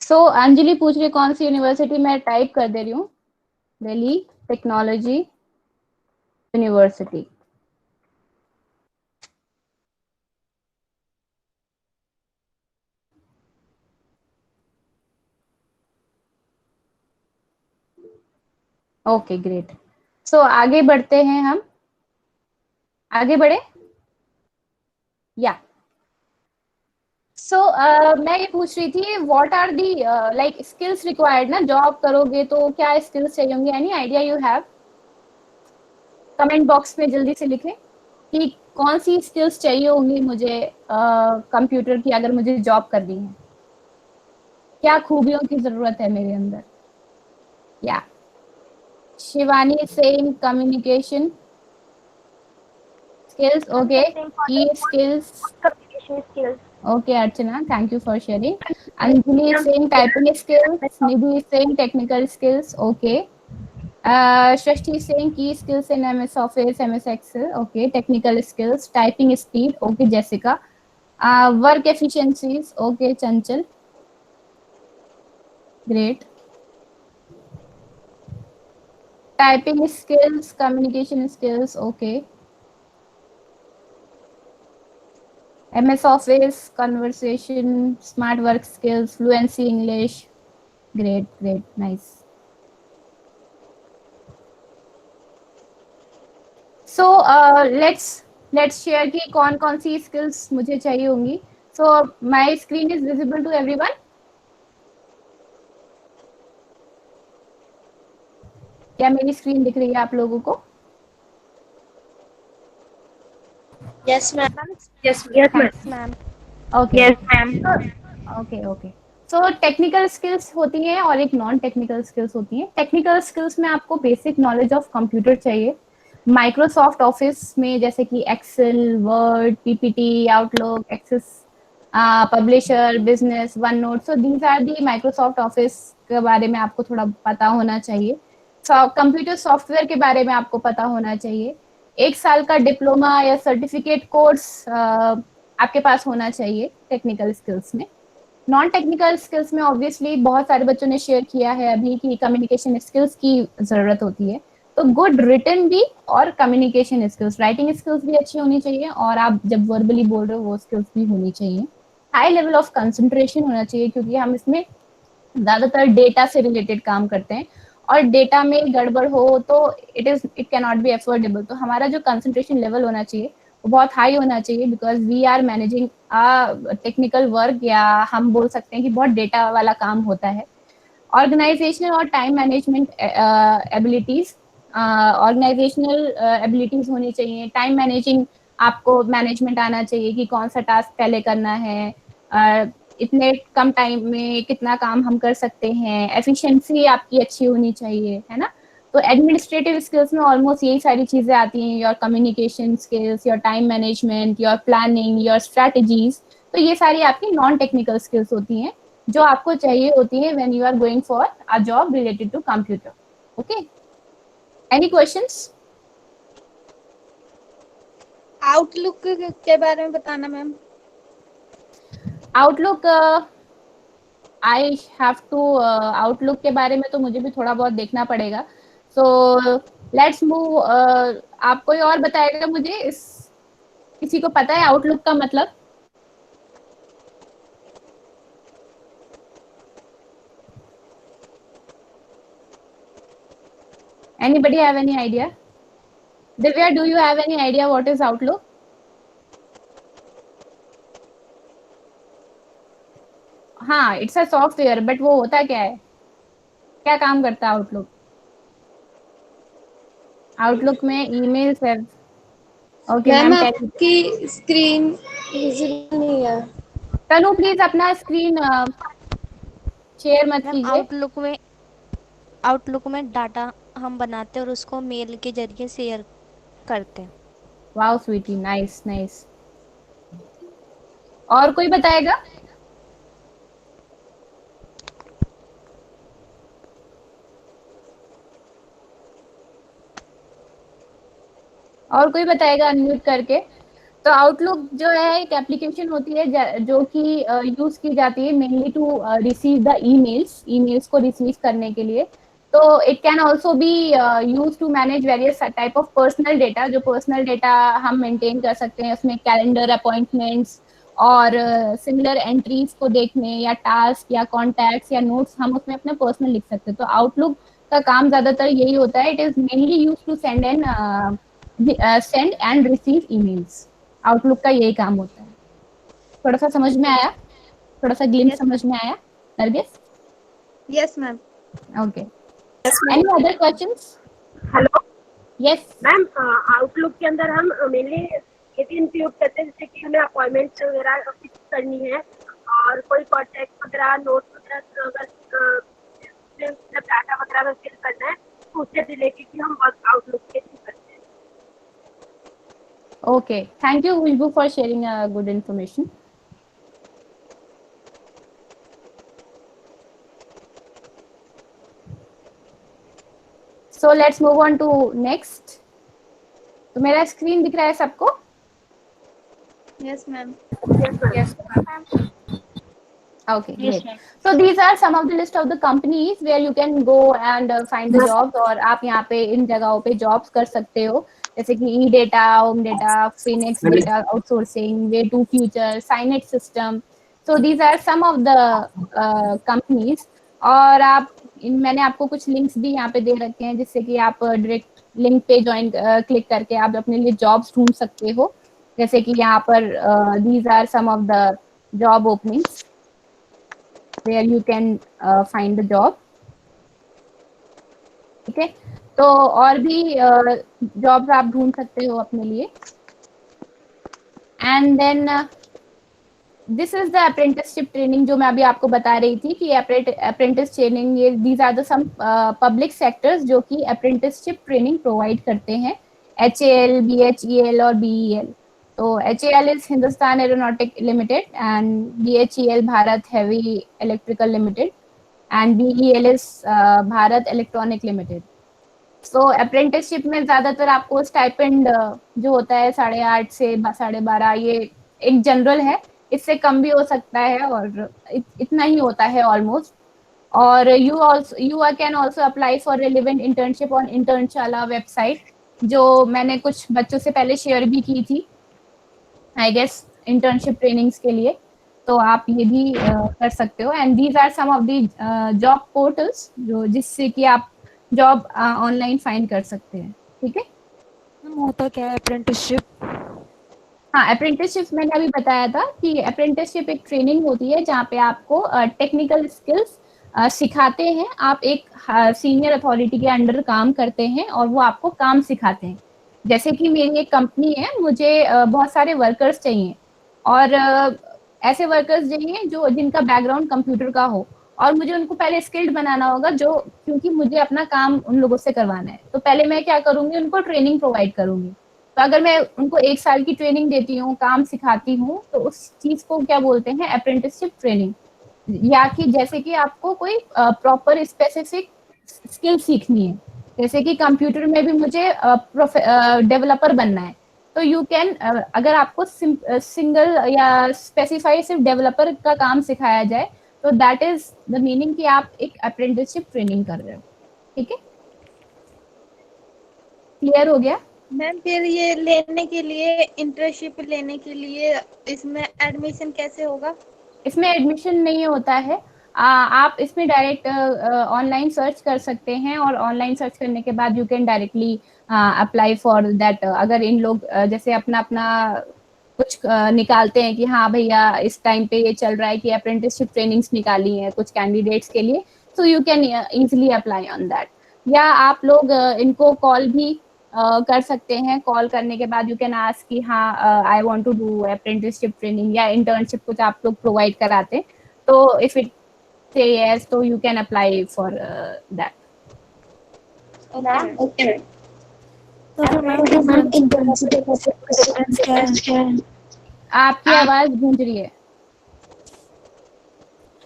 So Anjali पूछ रही कौन सी यूनिवर्सिटी, मैं टाइप कर दे रही हूँ, Delhi technology university. Okay great. So आगे बढ़ते हैं, हम आगे बढ़े या सो मैं ये पूछ रही थी, what are the like skills required ना, जॉब करोगे तो क्या स्किल्स चाहिए होंगे? Any idea you have? Comment box में जल्दी से लिखें कि कौन सी स्किल्स चाहिए होंगी मुझे कंप्यूटर की, अगर मुझे जॉब करनी है। क्या खूबियों की जरूरत है मेरे अंदर? या Shivani saying communication skills, okay, e-skills, communication skills. Okay, Archana, thank you for sharing. Anjali is saying typing skills, Nidhi is saying technical skills, okay. Shrishti is saying key skills in MS Office, MS Excel, okay. Technical skills, typing speed, okay, Jessica. Work efficiencies, okay, Chanchal. Great. Typing skills, communication skills, okay. MS Office, conversation, smart work skills, fluency English. Great, great, nice. So let's share कि कौन सी skills मुझे चाहिए होंगी. So my screen is visible to everyone. क्या मेरी screen दिख रही है आप लोगों को? Yes, ma'am. Yes, ma'am. Okay. Yes, ma'am. Okay. So technical skills होती हैं और एक नॉन टेक्निकल स्किल्स होती हैं. टेक्निकल स्किल्स में आपको बेसिक नॉलेज ऑफ कंप्यूटर चाहिए. माइक्रोसॉफ्ट ऑफिस में जैसे कि Excel, Word, PPT, Outlook, Access, Publisher, business, OneNote. So these are the Microsoft Office के बारे में आपको थोड़ा पता होना चाहिए. कंप्यूटर सॉफ्टवेयर के बारे में आपको पता होना चाहिए. 1 साल का डिप्लोमा या सर्टिफिकेट कोर्स आपके पास होना चाहिए टेक्निकल स्किल्स में. नॉन टेक्निकल स्किल्स में ऑब्वियसली बहुत सारे बच्चों ने शेयर किया है अभी कि कम्युनिकेशन स्किल्स की जरूरत होती है. तो गुड रिटन भी और कम्युनिकेशन स्किल्स, राइटिंग स्किल्स भी अच्छी होनी चाहिए और आप जब वर्बली बोल रहे हो वो स्किल्स भी होनी चाहिए. हाई लेवल ऑफ कंसंट्रेशन होना चाहिए क्योंकि हम इसमें ज्यादातर डेटा से रिलेटेड काम करते हैं और डेटा में गड़बड़ हो तो it can not be affordable. तो हमारा जो कंसंट्रेशन लेवल होना चाहिए वो बहुत हाई होना चाहिए because we are managing technical work, या हम बोल सकते हैं कि बहुत डेटा वाला काम होता है. ऑर्गेनाइजेशनल और time management abilities, organisational abilities होनी चाहिए. टाइम मैनेजिंग आपको मैनेजमेंट आना चाहिए कि कौन सा टास्क पहले करना है, इतने कम टाइम में कितना काम हम कर सकते हैं. एफिशिएंसी आपकी अच्छी होनी चाहिए, है ना. तो एडमिनिस्ट्रेटिव स्किल्स में ऑलमोस्ट यही सारी चीजें आती हैं. Your communication skills, your time management, your planning, your strategies. तो ये सारी आपकी नॉन टेक्निकल स्किल्स होती हैं जो आपको चाहिए होती है when you are going for a job related to computer. Okay, any questions? Outlook के बारे में बताना ma'am. Outlook, I have to, Outlook के बारे में तो मुझे भी थोड़ा बहुत देखना पड़ेगा. सो लेट्स मूव. आप कोई और बताएगा मुझे, किसी को पता है आउटलुक का मतलब? Anybody have any idea? Divya, do you have any idea what is Outlook? हाँ, इट्स अ सॉफ्टवेयर, बट वो होता क्या है, क्या काम करता है आउटलुक? आउटलुक में ईमेल्स है. ओके मैम मैम, आपकी स्क्रीन विजिबल नहीं है. तनु प्लीज अपना स्क्रीन शेयर मत कीजिए. आउटलुक में डाटा हम बनाते हैं और उसको मेल के जरिए शेयर करते हैं. Wow Sweety, nice nice. और कोई बताएगा? और कोई बताएगा अनम्यूट करके? तो आउटलुक जो है एक एप्लीकेशन होती है जो कि यूज की जाती है mainly to receive the emails को रिसीव करने के लिए. तो it can also be use to manage various type of personal data. जो पर्सनल डेटा हम मेंटेन कर सकते हैं उसमें कैलेंडर, अपॉइंटमेंट्स और सिमिलर एंट्रीज को देखने, या टास्क या कॉन्टैक्ट्स या नोट्स हम उसमें अपने पर्सनल लिख सकते हैं. तो आउटलुक का काम ज्यादातर यही होता है. It is mainly use to send and receive emails. Outlook का यही काम होता है. थोड़ा सा समझ में आया? थोड़ा सा ग्लिम्स समझ में आया Nargis? Yes ma'am. Okay, any other questions? Hello yes ma'am, outlook के अंदर हम मेनली ये भी इंक्लूड करते हैं जैसे कि हमें अपॉइंटमेंट्स वगैरह फिक्स करनी है और कोई कॉन्टैक्ट वगैरह, नोट्स वगैरह, अगर डाटा वगैरह फिल करना है तो उससे रिलेटेड भी हम आउटलुक के थ्रू करते हैं. Okay, thank you Vishbu for sharing good information. So let's move on to next. तो मेरा स्क्रीन दिख रहा है सबको? Yes ma'am. Yes. Okay, great. So these are some of the list of the companies where you can go and find the jobs, और आप यहाँ पे इन जगहों पे jobs कर सकते हो, जैसे कि E-Data, Home Data, Phoenix Data Outsourcing, Way to Future, Signet System. So these are some of the companies. और आप मैंने आपको कुछ लिंक्स भी यहाँ पे दे रखे हैं जिससे कि आप डायरेक्ट लिंक पे ज्वाइन क्लिक करके आप अपने लिए जॉब्स ढूंढ सकते हो, जैसे कि यहाँ पर these are some of the job openings where you can find the job. ठीक है, तो और भी जॉब्स आप ढूंढ सकते हो अपने लिए. And then this is the apprenticeship training जो मैं अभी आपको बता रही थी कि अप्रेंटिस ट्रेनिंग, ये these are the some public sectors जो कि अप्रेंटिसशिप ट्रेनिंग प्रोवाइड करते हैं, HAL, BHEL और BEL. तो HAL is Hindustan Aeronautic Limited and BHEL Bharat Heavy Electrical Limited and BEL is Bharat Electronic Limited. So apprenticeship में ज़्यादातर आपको stipend जो होता है 8.5 से 12.5, ये एक जनरल है, इससे कम भी हो सकता है और इतना ही होता है ऑलमोस्ट. और you can also apply for relevant internship on Internship website, जो मैंने कुछ बच्चों से पहले शेयर भी की थी आई गेस इंटर्नशिप ट्रेनिंग्स के लिए, तो आप ये भी कर सकते हो. And these are some of the job portals जो जिससे कि आप जॉब ऑनलाइन फाइंड कर सकते हैं. ठीक है, होता क्या है अप्रेंटिसशिप? हाँ, अप्रेंटिसशिप मैंने अभी बताया था कि अप्रेंटिसशिप एक ट्रेनिंग होती है जहाँ पे आपको टेक्निकल स्किल्स सिखाते हैं. आप एक सीनियर अथॉरिटी के अंडर काम करते हैं और वो आपको काम सिखाते हैं. जैसे कि मेरी एक कंपनी है, मुझे बहुत सारे वर्कर्स चाहिए और ऐसे वर्कर्स चाहिए जो जिनका बैकग्राउंड कंप्यूटर का हो, और मुझे उनको पहले स्किल्ड बनाना होगा, जो क्योंकि मुझे अपना काम उन लोगों से करवाना है. तो पहले मैं क्या करूँगी, उनको ट्रेनिंग प्रोवाइड करूँगी. तो अगर मैं उनको 1 साल की ट्रेनिंग देती हूँ, काम सिखाती हूँ, तो उस चीज़ को क्या बोलते हैं, अप्रेंटिसशिप ट्रेनिंग. या कि जैसे कि आपको कोई प्रॉपर स्पेसिफिक स्किल सीखनी है, जैसे कि कंप्यूटर में भी मुझे डेवलपर बनना है, तो यू कैन अगर आपको सिंगल या स्पेसिफाई सिर्फ डेवलपर का काम सिखाया जाए, तो दैट इज द मीनिंग कि आप एक अप्रेंटिसशिप ट्रेनिंग कर रहे हो. ठीक है, क्लियर हो गया मैम? फिर ये लेने के लिए, इंटर्नशिप लेने के लिए इसमें एडमिशन कैसे होगा? इसमें एडमिशन नहीं होता है, आप इसमें डायरेक्ट ऑनलाइन सर्च कर सकते हैं और ऑनलाइन सर्च करने के बाद you can directly apply for that. अगर इन लोग जैसे अपना कुछ निकालते हैं कि हाँ भैया इस टाइम पे ये चल रहा है कि अप्रेंटिसशिप ट्रेनिंग्स निकाली हैं कुछ कैंडिडेट्स के लिए, so you can easily apply on that. या आप लोग इनको कॉल भी कर सकते हैं. कॉल करने के बाद यू कैन आस्क कि हाँ I want to do apprenticeship training या इंटर्नशिप कुछ आप लोग प्रोवाइड कराते हैं, तो इफ इट से यस तो you can apply for that. Okay. तो मैम इंटर्नशिप डिफरेंस क्या है? आपकी आवाज गूंज रही है.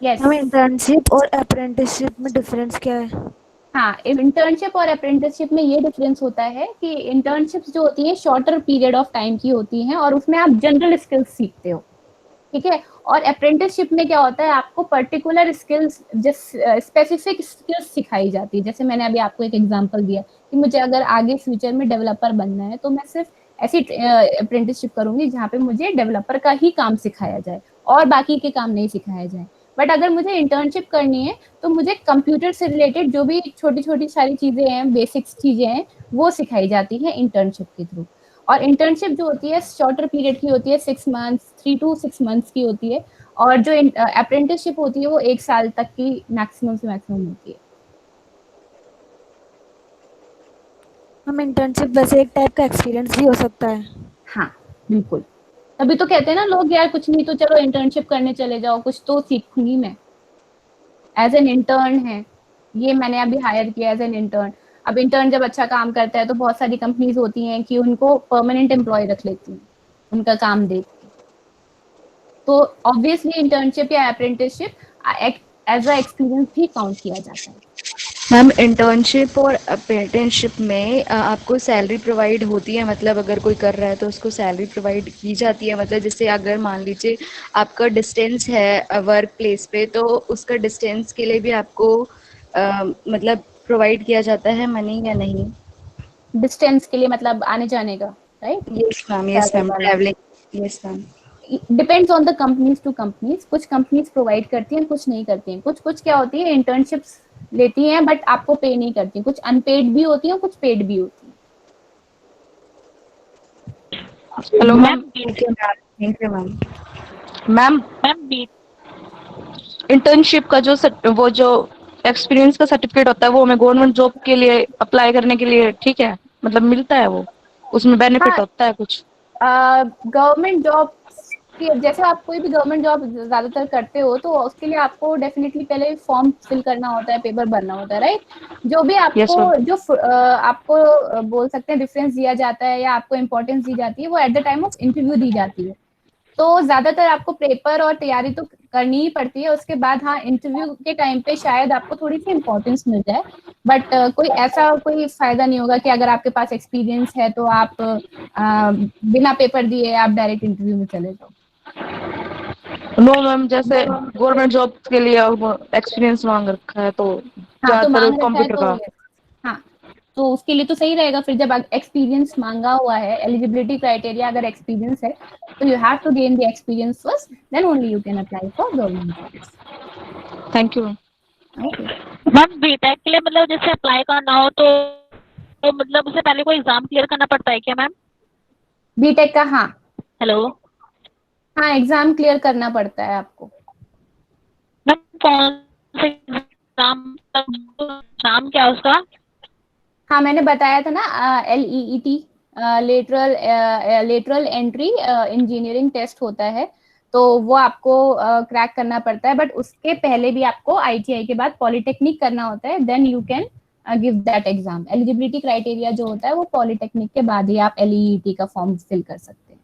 यस, हम इंटर्नशिप और अप्रेंटिसशिप में डिफरेंस क्या है? हाँ, इंटर्नशिप और अप्रेंटिसशिप में ये डिफरेंस होता है कि इंटर्नशिप्स जो होती है शॉर्टर पीरियड ऑफ टाइम की होती हैं और उसमें आप जनरल स्किल्स सीखते हो. ठीक है, और अप्रेंटिसशिप में क्या होता है, आपको पर्टिकुलर स्किल्स, स्पेसिफिक स्किल्स सिखाई जाती है. जैसे मैंने अभी आपको एक एग्जांपल दिया कि मुझे अगर आगे फ्यूचर में डेवलपर बनना है, तो मैं सिर्फ ऐसी अप्रेंटिसशिप करूंगी जहाँ पे मुझे डेवलपर का ही काम सिखाया जाए और बाकी के काम नहीं सिखाया जाए. बट अगर मुझे इंटर्नशिप करनी है तो मुझे कंप्यूटर से रिलेटेड जो भी छोटी छोटी सारी चीज़ें हैं, बेसिक्स चीज़ें हैं, वो सिखाई जाती हैं इंटर्नशिप के थ्रू. और इंटर्नशिप जो होती है शॉर्टर पीरियड की होती है, 6 मंथ्स, 3 to 6 मंथ्स की होती है, और जो अप्रेंटिसशिप होती है वो 1 साल तक की मैक्सिमम से मैक्सिमम होती है. हम इंटर्नशिप वैसे एक टाइप का एक्सपीरियंस भी हो सकता है? हाँ बिल्कुल, तभी तो कहते हैं ना लोग, यार कुछ नहीं तो चलो इंटर्नशिप करने चले जाओ, कुछ तो सीखूंगी मैं. एज एन इंटर्न है ये, मैंने अभी हायर किया एज एन इंटर्न. अब इंटर्न जब अच्छा काम करता है तो बहुत सारी कंपनीज होती हैं कि उनको परमानेंट एम्प्लॉय रख लेती हैं उनका काम देख के. तो ऑब्वियसली इंटर्नशिप या अप्रेंटिसशिप एज अ एक्सपीरियंस भी काउंट किया जाता है. मैम इंटर्नशिप और अप्रेंटिसशिप में आपको सैलरी प्रोवाइड होती है, मतलब अगर कोई कर रहा है तो उसको सैलरी प्रोवाइड की जाती है, मतलब जैसे अगर मान लीजिए आपका डिस्टेंस है वर्क प्लेस पे, तो उसका डिस्टेंस के लिए भी आपको मतलब प्रोवाइड किया जाता है मनी या नहीं? डिस्टेंस के लिए मतलब आने जाने का, right? Yes ma'am, yes travel ma'am, वाला travelling, yes ma'am. Depends on the companies to companies. कुछ कंपनीज प्रोवाइड करती हैं, कुछ नहीं करती हैं। कुछ कुछ क्या होती है, इंटर्नशिप्स लेती हैं बट आपको पे नहीं करती। कुछ अनपेड भी होती हैं, कुछ पेड भी होती हैं। Hello ma'am ma'am, thank you ma'am, thank you ma'am. Ma'am ma'am B internship का वो जो एक्सपीरियंस का सर्टिफिकेट होता है वो हमें गवर्नमेंट जॉब के लिए अप्लाई करने के लिए ठीक है, मतलब मिलता है वो, उसमें बेनिफिट हाँ, होता है कुछ? गवर्नमेंट जॉब की जैसे आप कोई भी गवर्नमेंट जॉब ज्यादातर करते हो तो उसके लिए आपको डेफिनेटली पहले फॉर्म फिल करना होता है, पेपर भरना होता है, राइट? जो भी यस आपको मैम। आपको बोल सकते हैं डिफरेंस दिया जाता है या आपको इम्पोर्टेंस दी जाती है, वो at the time of interview दी जाती है। तो ज्यादातर आपको पेपर और तैयारी तो करनी ही पड़ती है। उसके बाद हाँ, इंटरव्यू के टाइम पे शायद आपको थोड़ी सी इम्पोर्टेंस मिल जाए, बट कोई ऐसा कोई फायदा नहीं होगा कि अगर आपके पास एक्सपीरियंस है तो आप बिना पेपर दिए आप डायरेक्ट इंटरव्यू में चले जाओ। नो मैम, जैसे गवर्नमेंट जॉब के लिए एक्सपीरियंस मांग रखा है तो हाँ, तो ज्यादातर मांग रखा है कंप्यूटर तो का। yes। हाँ, तो उसके लिए तो सही रहेगा। फिर जब एक्सपीरियंस मांगा हुआ है, एलिजिबिलिटी क्राइटेरिया अगर एक्सपीरियंस है, तो you have to gain the experience first, then only you can apply for government jobs. Thank you ma'am. Okay. Ma'am BTech के लिए मतलब जैसे अप्लाई करना हो तो मतलब उससे पहले कोई एग्जाम क्लियर करना पड़ता है क्या मैम? बीटेक का, हाँ हेलो हाँ, एग्जाम क्लियर करना पड़ता है आपको। मैम, कौन से एग्जाम क्या है उसका? हाँ, मैंने बताया था ना, LEET, lateral entry engineering test होता है। तो वो आपको क्रैक करना पड़ता है, बट उसके पहले भी आपको ITI के बाद पॉलिटेक्निक करना होता है, then you can give that exam. Eligibility criteria जो होता है वो पॉलिटेक्निक के बाद ही आप LEET का फॉर्म फिल कर सकते हैं।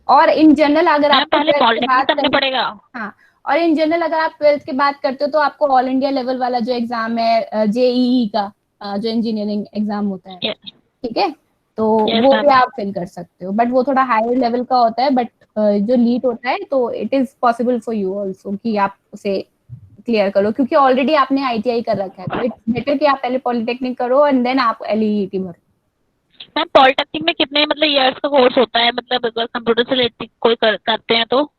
और इन जनरल अगर मैम आपको पहले 12th के पॉलिटेक्निक बाद करना पड़ेगा? हाँ, और इन जनरल अगर आप 12th के बाद करते हो तो आपको ऑल इंडिया लेवल वाला जो एग्जाम है, JEE का, जो इंजीनियरिंग एग्जाम होता है, ठीक है, तो यस वो मैम। भी आप फिल कर सकते हो, बट वो थोड़ा हायर लेवल का होता है। बट जो लीड होता है तो it is possible for you also कि आप उसे क्लियर करो, क्योंकि ऑलरेडी आपने ITI कर रखा है, तो इट्स बेटर कि आप पहले पॉलिटेक्निक करो एंड देन आप LEET भरो। मैम पॉलिटेक्निक में कितने मतलब इयर्स का कोर्स होता है, मतलब अगर कंप्यूटर से रिलेटेड कोई करते हैं तो?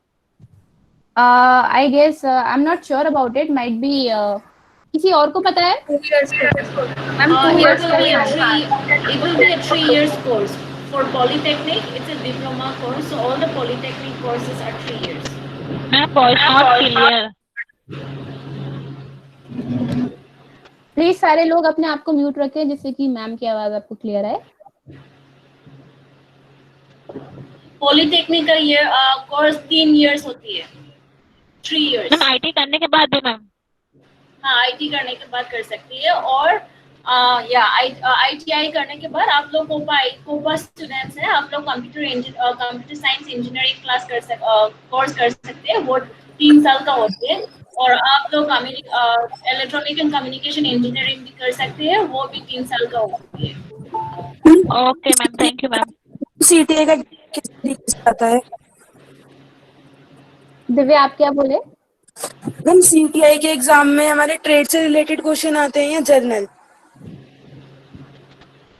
I guess I am not sure about it, might be किसी और को पता है? 2 years course। Ma'am 2 It years will का be ही a है। it will be a 3 years course. For polytechnic, it's a diploma course, so all the polytechnic courses are 3 years. Ma'am voice not clear. Please सारे लोग अपने आप को mute रखें जिससे कि मैम की आवाज आपको क्लियर आए। पॉलिटेक्निक का ये कोर्स 3 years होती है, 3 years। मैम आईटी करने के बाद भी मैम? हाँ, IT करने के बाद कर सकती है। और या ITI करने के बाद आप लोग कोपा स्टूडेंट्स हैं, आप लोग computer science engineering class course कर सकते हैं, वो 3 साल का होती है। और आप लोग इलेक्ट्रॉनिक एंड कम्युनिकेशन इंजीनियरिंग भी कर सकते हैं, वो भी 3 साल का होती है। Okay ma'am, thank you ma'am. CTA का किस तरीके से आता है? दिव्या, आप क्या बोले? मैम CTI के एग्जाम में हमारे ट्रेड से रिलेटेड क्वेश्चन आते हैं या जर्नल?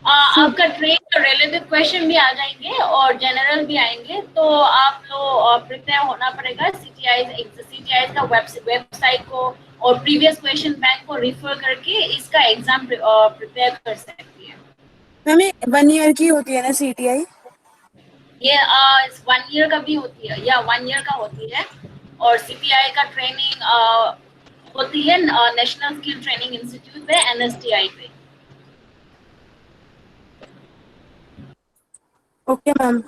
आपका ट्रेड और रिलेटेड क्वेश्चन भी आ जाएंगे और जनरल भी आएंगे, तो आप लोग प्रिपेयर होना पड़ेगा CTI का वेबसाइट को और प्रीवियस क्वेश्चन बैंक को रिफर करके इसका एग्जाम प्रिपेयर कर सकती है। मैम 1 ईयर की होती है ना CTI? ये 1 year का भी होती है या 1 year का होती है। और CTI का ट्रेनिंग होती है नेशनल स्किल ट्रेनिंग इंस्टीट्यूट पे, NSTI पे। Okay ma'am.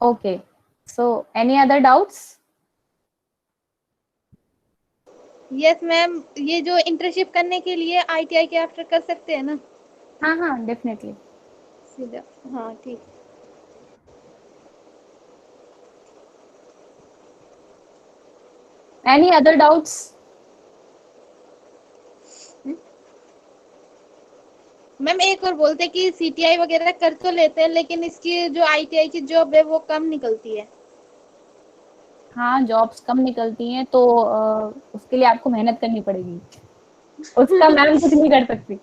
Okay, so any other doubts? Yes ma'am, ये जो इंटर्नशिप करने के लिए ITI के आफ्टर कर सकते हैं ना? हाँ हाँ, डेफिनेटली। सीधा, हाँ ठीक। Any other doubts? मैम एक और बोलते हैं कि सीटीआई वगैरह कर तो लेते हैं, लेकिन इसकी जो आईटीआई की जॉब है वो कम निकलती है। हाँ, जॉब्स कम निकलती हैं, तो उसके लिए आपको मेहनत करनी पड़ेगी। उसका मैम कुछ नहीं कर सकती।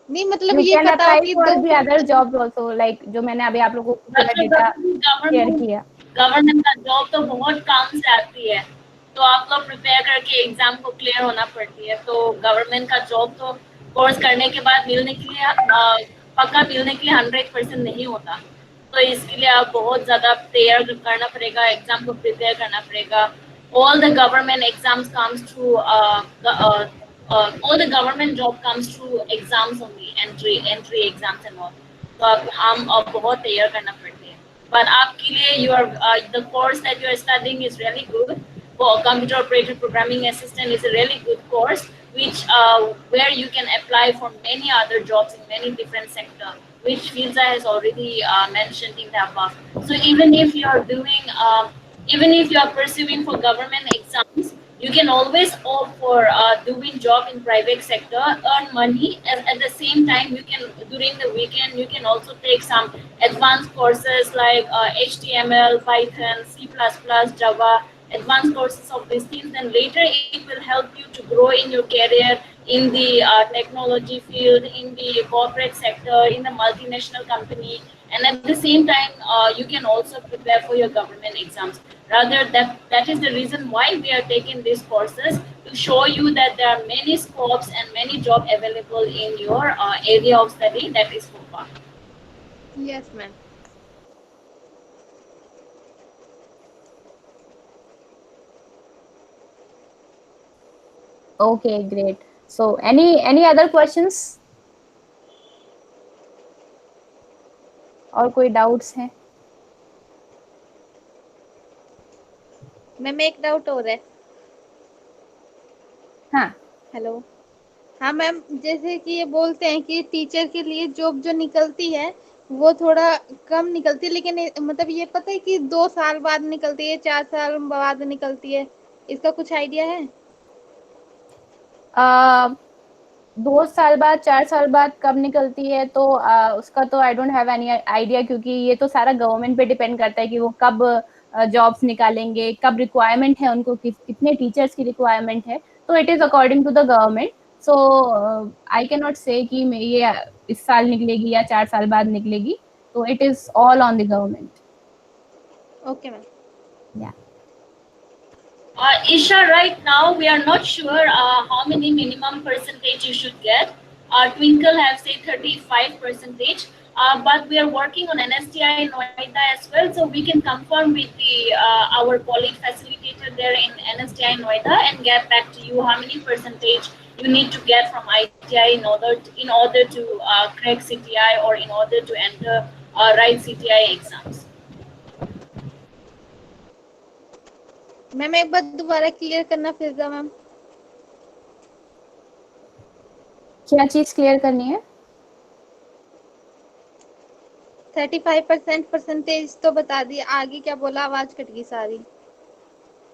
नहीं मतलब You ये can बताओ apply कि for दो the other jobs also, like जो मैंने अभी आप लोगों को पूरा डेटा शेयर किया। गवर्नमेंट का जॉब तो बहुत काम से आती है, तो आप लोग प्रिपेयर करके एग्जाम को क्लियर होना पड़ती है। तो गवर्नमेंट का जॉब तो कोर्स करने के बाद मिलने के लिए पक्का मिलने के लिए 100% नहीं होता। तो इसके लिए आप बहुत ज़्यादा तैयार करना पड़ेगा, एग्जाम को प्रिपेयर करना पड़ेगा। All the government exams comes through all the government job comes through exams only, entry exams and all. तो हम बहुत तैयार करना पड़ती है। But आपके लिए the course that you are studying is really good. For computer operator programming assistant is a really good course, which where you can apply for many other jobs in many different sectors, which Filza has already mentioned in the above. So even if you are doing even if you are pursuing for government exams, you can always opt for doing job in private sector, earn money, and at the same time you can during the weekend you can also take some advanced courses like HTML, Python, C++, Java, advanced courses of these things. Then later it will help you to grow in your career in the technology field, in the corporate sector, in the multinational company, and at the same time you can also prepare for your government exams. Rather, that is the reason why we are taking these courses, to show you that there are many scopes and many jobs available in your area of study, that is FOPA. Yes, ma'am. Okay, great. So any other questions? और कोई doubts हैं? Ma'am एक doubt और है। हाँ, hello. हाँ ma'am, जैसे कि ये बोलते हैं कि टीचर के लिए जॉब जो निकलती है वो थोड़ा कम निकलती है, लेकिन मतलब ये पता है कि 2 साल बाद निकलती है, 4 साल बाद निकलती है, इसका कुछ आइडिया है? 2 साल बाद, 4 साल बाद कब निकलती है, तो उसका तो I don't have any idea, क्योंकि ये तो सारा गवर्नमेंट पे डिपेंड करता है कि वो कब जॉब्स निकालेंगे, कब रिक्वायरमेंट है उनको, कितने टीचर्स की रिक्वायरमेंट है। तो it is according to the government. So I can not say कि ये इस साल निकलेगी या 4 साल बाद निकलेगी। तो it is all on the government. Okay ma'am. या Isha, right now we are not sure how many minimum percentage you should get. Twinkle have said 35%, but we are working on NSTI in Noida as well, so we can confirm with the our polit facilitator there in NSTI in Noida and get back to you how many percentage you need to get from ITI in order to crack CTI or in order to enter write CTI exams. Ma'am एक बार दोबारा clear करना फिजा ma'am. क्या चीज clear करनी है? 35% percentage तो बता दी, आगे क्या बोला? आवाज कट गई सारी।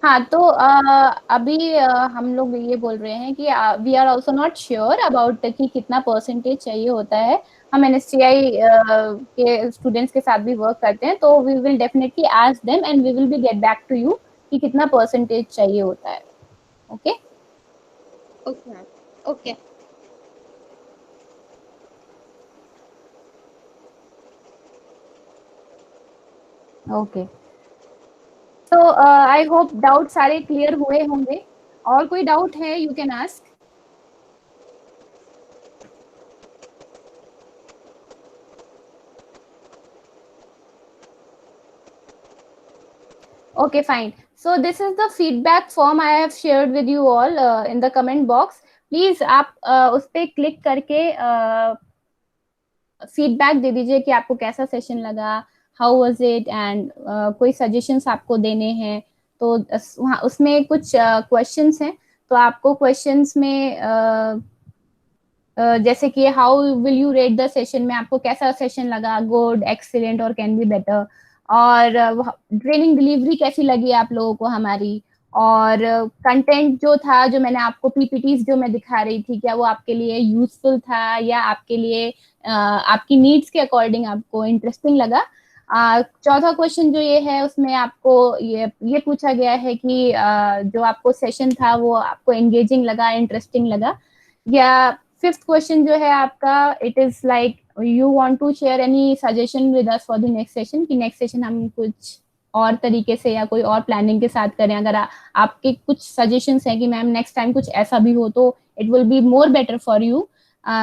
हाँ, तो अभी हम लोग ये बोल रहे हैं कि we are also not sure about कि कितना परसेंटेज चाहिए होता है। हम एनएसटीआई के स्टूडेंट्स के साथ भी वर्क करते हैं, तो we will definitely ask them and we will be get back to you कि कितना परसेंटेज चाहिए होता है। Okay okay ma'am. Okay. Okay, तो आई होप डाउट सारे क्लियर हुए होंगे। और कोई डाउट है, you can ask. Okay, fine. So this is the feedback form I have shared with you all in the comment box. Please आप उस पे क्लिक करके फीडबैक दे दीजिए कि आपको कैसा सेशन लगा, हाउ वाज इट, एंड कोई सजेशंस आपको देने हैं तो वहाँ उसमें कुछ क्वेश्चंस हैं, तो आपको क्वेश्चंस में जैसे कि how will you rate the session में आपको कैसा सेशन लगा, गुड, एक्सीलेंट और कैन बी बेटर, और ट्रेनिंग डिलीवरी कैसी लगी आप लोगों को हमारी, और कंटेंट जो था, जो मैंने आपको पीपीटीज जो मैं दिखा रही थी, क्या वो आपके लिए यूजफुल था या आपके लिए आपकी नीड्स के अकॉर्डिंग आपको इंटरेस्टिंग लगा। चौथा क्वेश्चन जो ये है उसमें आपको ये पूछा गया है कि जो आपको सेशन था वो आपको एंगेजिंग लगा, इंटरेस्टिंग लगा। या फिफ्थ क्वेश्चन जो है आपका, it is like you want to share any suggestion with us for the next session, कि नेक्स्ट सेशन हम कुछ और तरीके से या कोई और प्लानिंग के साथ करें। अगर आपके कुछ सजेशंस हैं कि मैम नेक्स्ट टाइम कुछ ऐसा भी हो तो it will be more better for you,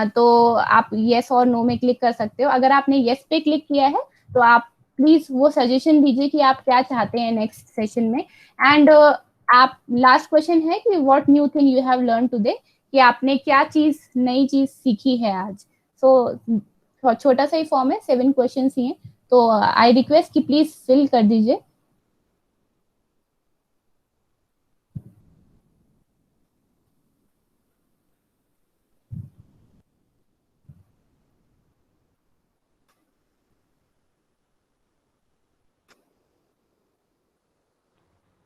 तो आप येस और नो में क्लिक कर सकते हो। अगर आपने येस पे क्लिक किया है तो आप प्लीज वो सजेशन दीजिए कि आप क्या चाहते हैं नेक्स्ट सेशन में। एंड आप लास्ट क्वेश्चन है कि what new thing you have learn today, कि आपने क्या चीज नई चीज सीखी है आज। सो छोटा सा ही फॉर्म है, 7 क्वेश्चन ही हैं, तो आई रिक्वेस्ट कि प्लीज फिल कर दीजिए।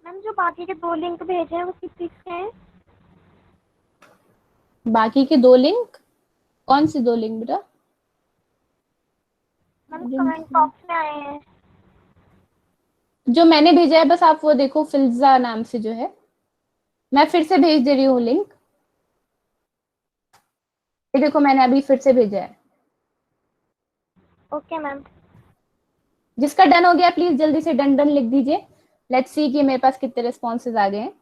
मैम जो बाकी के 2 लिंक भेजे हैं वो किसके हैं? बाकी के 2 लिंक, कौन से 2 लिंक बेटा? मैम कमेंट बॉक्स में आए हैं। जो मैंने भेजा है बस आप वो देखो, फिल्जा नाम से जो है, मैं फिर से भेज दे रही हूँ लिंक। ये देखो मैंने अभी फिर से भेजा है। Okay ma'am. जिसका डन हो गया प्लीज जल्दी से डन डन लिख दीजिए। लेट्स सी कि मेरे पास कितने रिस्पॉन्सेज आ गए हैं।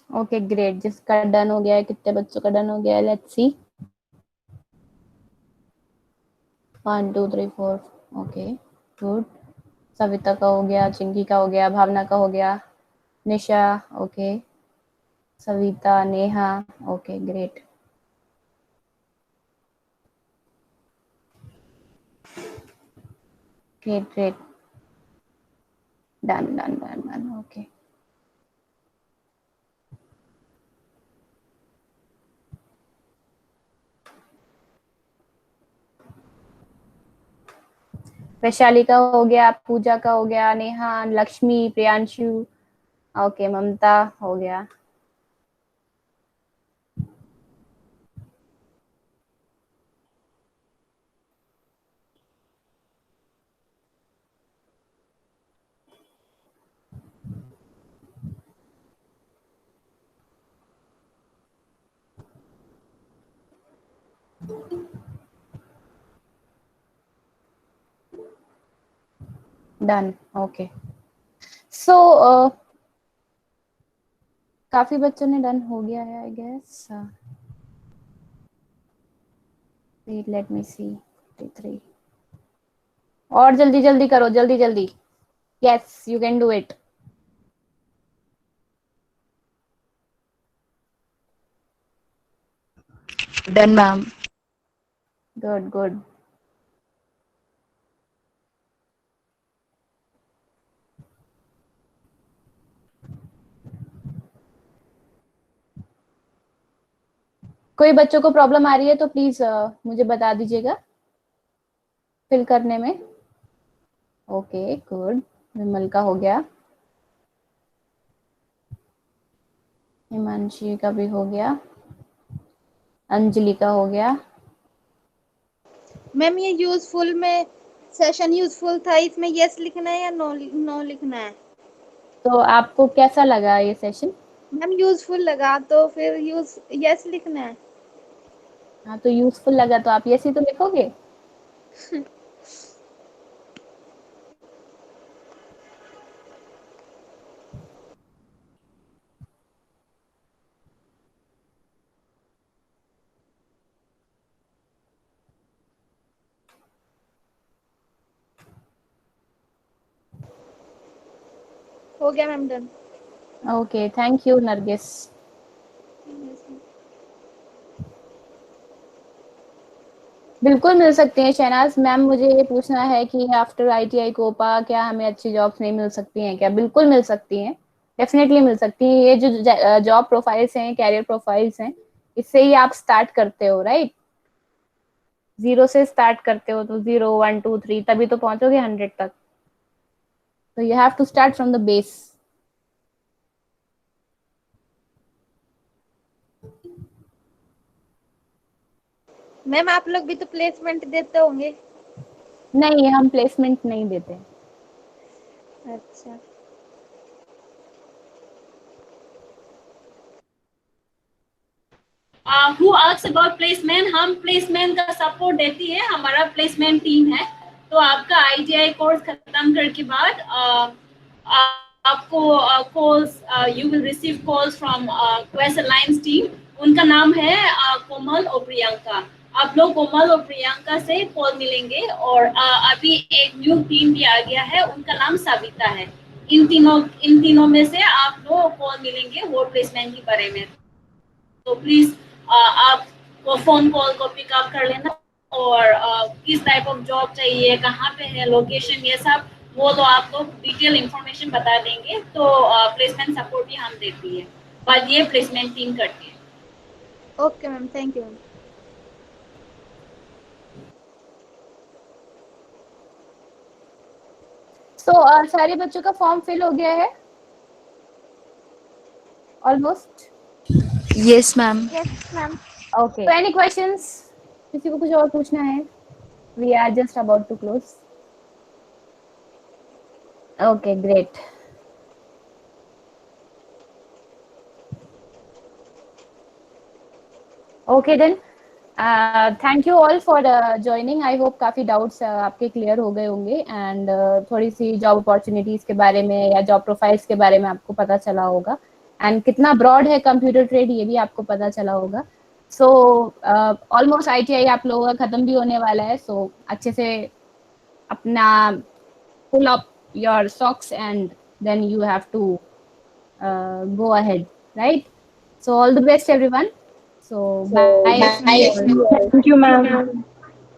ओके ग्रेट, जिसका डन हो गया है, कितने बच्चों का डन हो गया है, let's see. 1 2 3 4, okay good. Savita का हो गया, चिंकी का हो गया, भावना का हो गया, Nisha, okay, Savita, Neha, okay great. Great great, done done done done, okay. Vaishali का हो गया, पूजा का हो गया, नेहा, लक्ष्मी, प्रियांशु, ओके, ममता हो गया। Done, okay. सो काफी बच्चों ने डन हो गया है आई गेस। लेट मी सी, 3 और जल्दी जल्दी करो, जल्दी जल्दी। Yes you can do it. Done ma'am. Good good. कोई बच्चों को प्रॉब्लम आ रही है तो प्लीज मुझे बता दीजिएगा फिल करने में। ओके गुड, विमल का हो गया, हिमांशी का भी हो गया, अंजलि का हो गया। मैम ये यूजफुल में सेशन यूजफुल था, इसमें यस लिखना है या नो नो लिखना है? तो आपको कैसा लगा ये सेशन? मैम यूजफुल लगा तो फिर यस लिखना है। हाँ तो यूजफुल लगा तो आप यस ही तो लिखोगे। हो गया ma'am, done. Okay, thank you Nargis. बिल्कुल मिल सकती हैं शहनाज मैम। मुझे ये पूछना है कि आफ्टर ITI कोपा क्या हमें अच्छी जॉब्स नहीं मिल सकती हैं क्या? बिल्कुल मिल सकती हैं, डेफिनेटली मिल सकती हैं। ये जो जॉब प्रोफाइल्स हैं, कैरियर प्रोफाइल्स हैं, इससे ही आप स्टार्ट करते हो, राइट? 0 से स्टार्ट करते हो तो 0 1 2 3 तभी तो पहुंचोगे 100 तक। तो you have to start from the base. Ma'am आप लोग भी तो प्लेसमेंट देते होंगे। नहीं, हम प्लेसमेंट नहीं देते। अच्छा। who asks about placement? हम प्लेसमेंट का सपोर्ट देती है, हमारा प्लेसमेंट टीम है। तो आपका ITI कोर्स खत्म करने के बाद आपको calls, you will receive calls from quest alliance team. उनका नाम है कोमल और प्रियंका। आप लोग कोमल और प्रियंका से कॉल मिलेंगे। और अभी एक न्यू टीम भी आ गया है, उनका नाम सविता है। इन तीनों में से आप लोग कॉल मिलेंगे वो प्लेसमेंट के बारे में। तो प्लीज आप फोन कॉल को पिकअप कर लेना। और किस टाइप ऑफ जॉब चाहिए, कहाँ पे है लोकेशन, ये सब वो तो आपको डिटेल इंफॉर्मेशन बता देंगे। तो प्लेसमेंट सपोर्ट भी हम देती है, पर ये प्लेसमेंट टीम करती है। Okay ma'am, thank you ma'am. तो सारे बच्चों का फॉर्म फिल हो गया है almost? Yes ma'am. Yes ma'am. Okay, any questions? किसी को कुछ और पूछना है? We are just about to close. Okay, great. Okay then, thank you all for joining. I hope काफी डाउट्स आपके क्लियर हो गए होंगे एंड थोड़ी सी जॉब अपॉर्चुनिटीज के बारे में या जॉब प्रोफाइल्स के बारे में आपको पता चला होगा। एंड कितना ब्रॉड है कंप्यूटर ट्रेड ये भी आपको पता चला होगा। सो ऑलमोस्ट ITI आप लोगों का खत्म भी होने वाला है। सो अच्छे से अपना pull up your socks and then you have to go ahead, right? So all the best everyone. So bye. Thank you ma'am.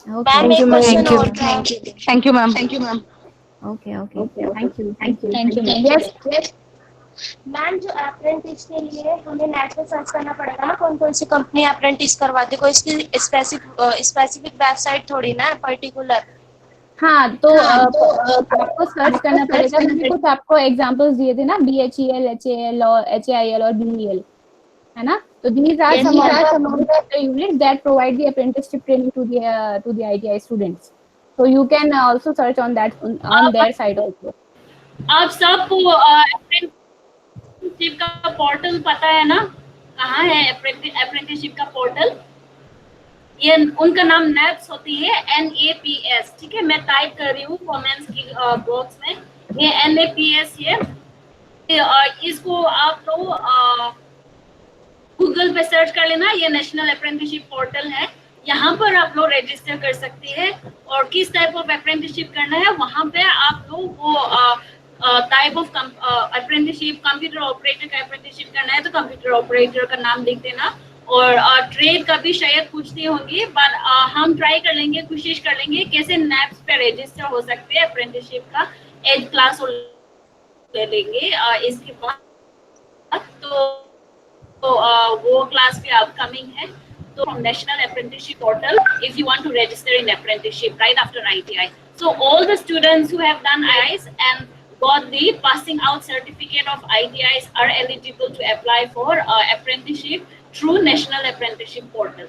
Okay. Thank you, Thank you. Thank you ma'am. Thank you ma'am. Okay. Thank you. yes. Ma'am जो apprentice के लिए हमें net पे search करना पड़ेगा ना, कौन कौन सी कंपनी अप्रेंटिस करवाती है, कोई इसकी स्पेसिफिक वेबसाइट थोड़ी ना पर्टिकुलर। हाँ, तो आपको सर्च करना पड़ेगा। मैंने कुछ आपको एग्जांपल्स दिए थे ना, BHEL, HAL और HIL और BEL, है ना? तो these are some of the units that provide the apprenticeship training to the ITI students. So you can also search on that on their site also. आप सबको अप्रेंटिसशिप का portal पता है ना? कहाँ है अप्रेंटिसशिप का पोर्टल? ये उनका नाम NAPS होती है, NAPS। ठीक है, मैं टाइप कर रही हूँ कमेंट्स की बॉक्स में। ये NAPS है। इसको आप लोग गूगल पे सर्च कर लेना। ये नेशनल अप्रेंटिसशिप पोर्टल है, यहाँ पर आप लोग रजिस्टर कर सकते हैं। और किस टाइप ऑफ अप्रेंटिसशिप करना है वहाँ पे आप लोग वो type of apprenticeship, computer operator का अप्रेंटिसशिप करना है तो कंप्यूटर ऑपरेटर का नाम लिख देना। और ट्रेड का भी शायद पूछती होंगी, पर हम ट्राई कर लेंगे, कोशिश कर लेंगे कैसे NAPS पे रजिस्टर हो सकते हैं अप्रेंटिसशिप का। एज क्लास ले लेंगे इसके बाद। तो वो क्लास भी अपकमिंग है। तो from National Apprenticeship Portal, if you want to register in apprenticeship right after ITI. So all the students who have done ITIs and got the passing out certificate of ITIs are eligible to apply for apprenticeship through National Apprenticeship Portal.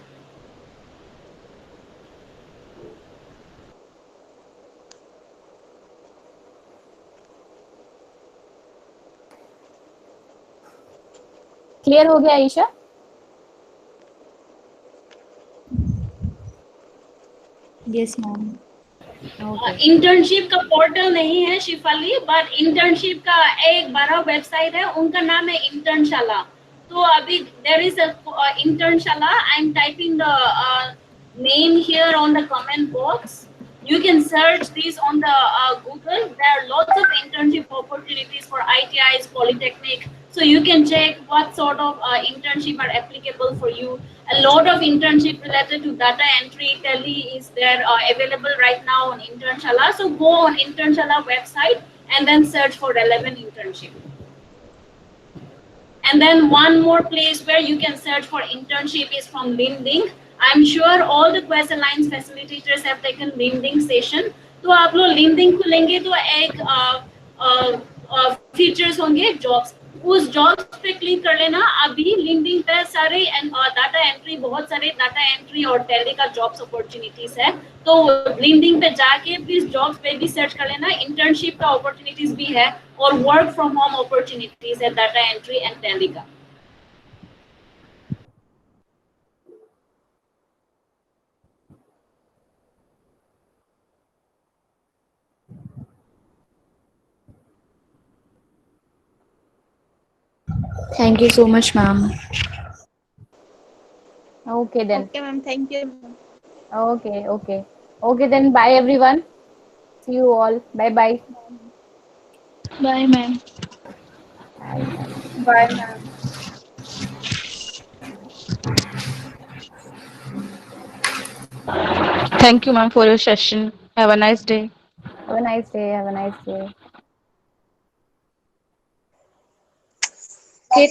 Clear हो गया Isha? Yes ma'am. Internship का portal नहीं है Shifali, but internship का एक बड़ा website है, उनका नाम है इंटर्नशाला। तो अभी there is a Internshala. I am typing the name here on the comment box. You can search these on the Google. There are lots of internship opportunities for ITIs, Polytechnic. So you can check what sort of internship are applicable for you. A lot of internship related to data entry, tele is there available right now on Internshala. So go on Internshala website and then search for relevant internship. And then one more place where you can search for internship is from LinkedIn. I'm sure all the Quest Alliance facilitators have taken LinkedIn session. तो आप लोग LinkedIn खुलेंगे तो एक features होंगे jobs, उस jobs पे click कर लेना. अभी LinkedIn पे सारे डाटा एंट्री, बहुत सारे डाटा एंट्री और टेली का जॉब्स अपॉर्चुनिटीज है. तो LinkedIn पे जाके प्लीज जॉब्स पे भी सर्च कर लेना. इंटर्नशिप का अपॉर्चुनिटीज भी है और वर्क फ्रॉम होम अपॉर्चुनिटीज है डाटा एंट्री एंड टेली का. Thank you so much, ma'am. Okay then. Okay, ma'am. Thank you. Okay then. Bye everyone. See you all. Bye bye. Bye, ma'am. Bye, ma'am. Thank you, ma'am, for your session. Have a nice day. Have a nice day. Have a nice day. Okay.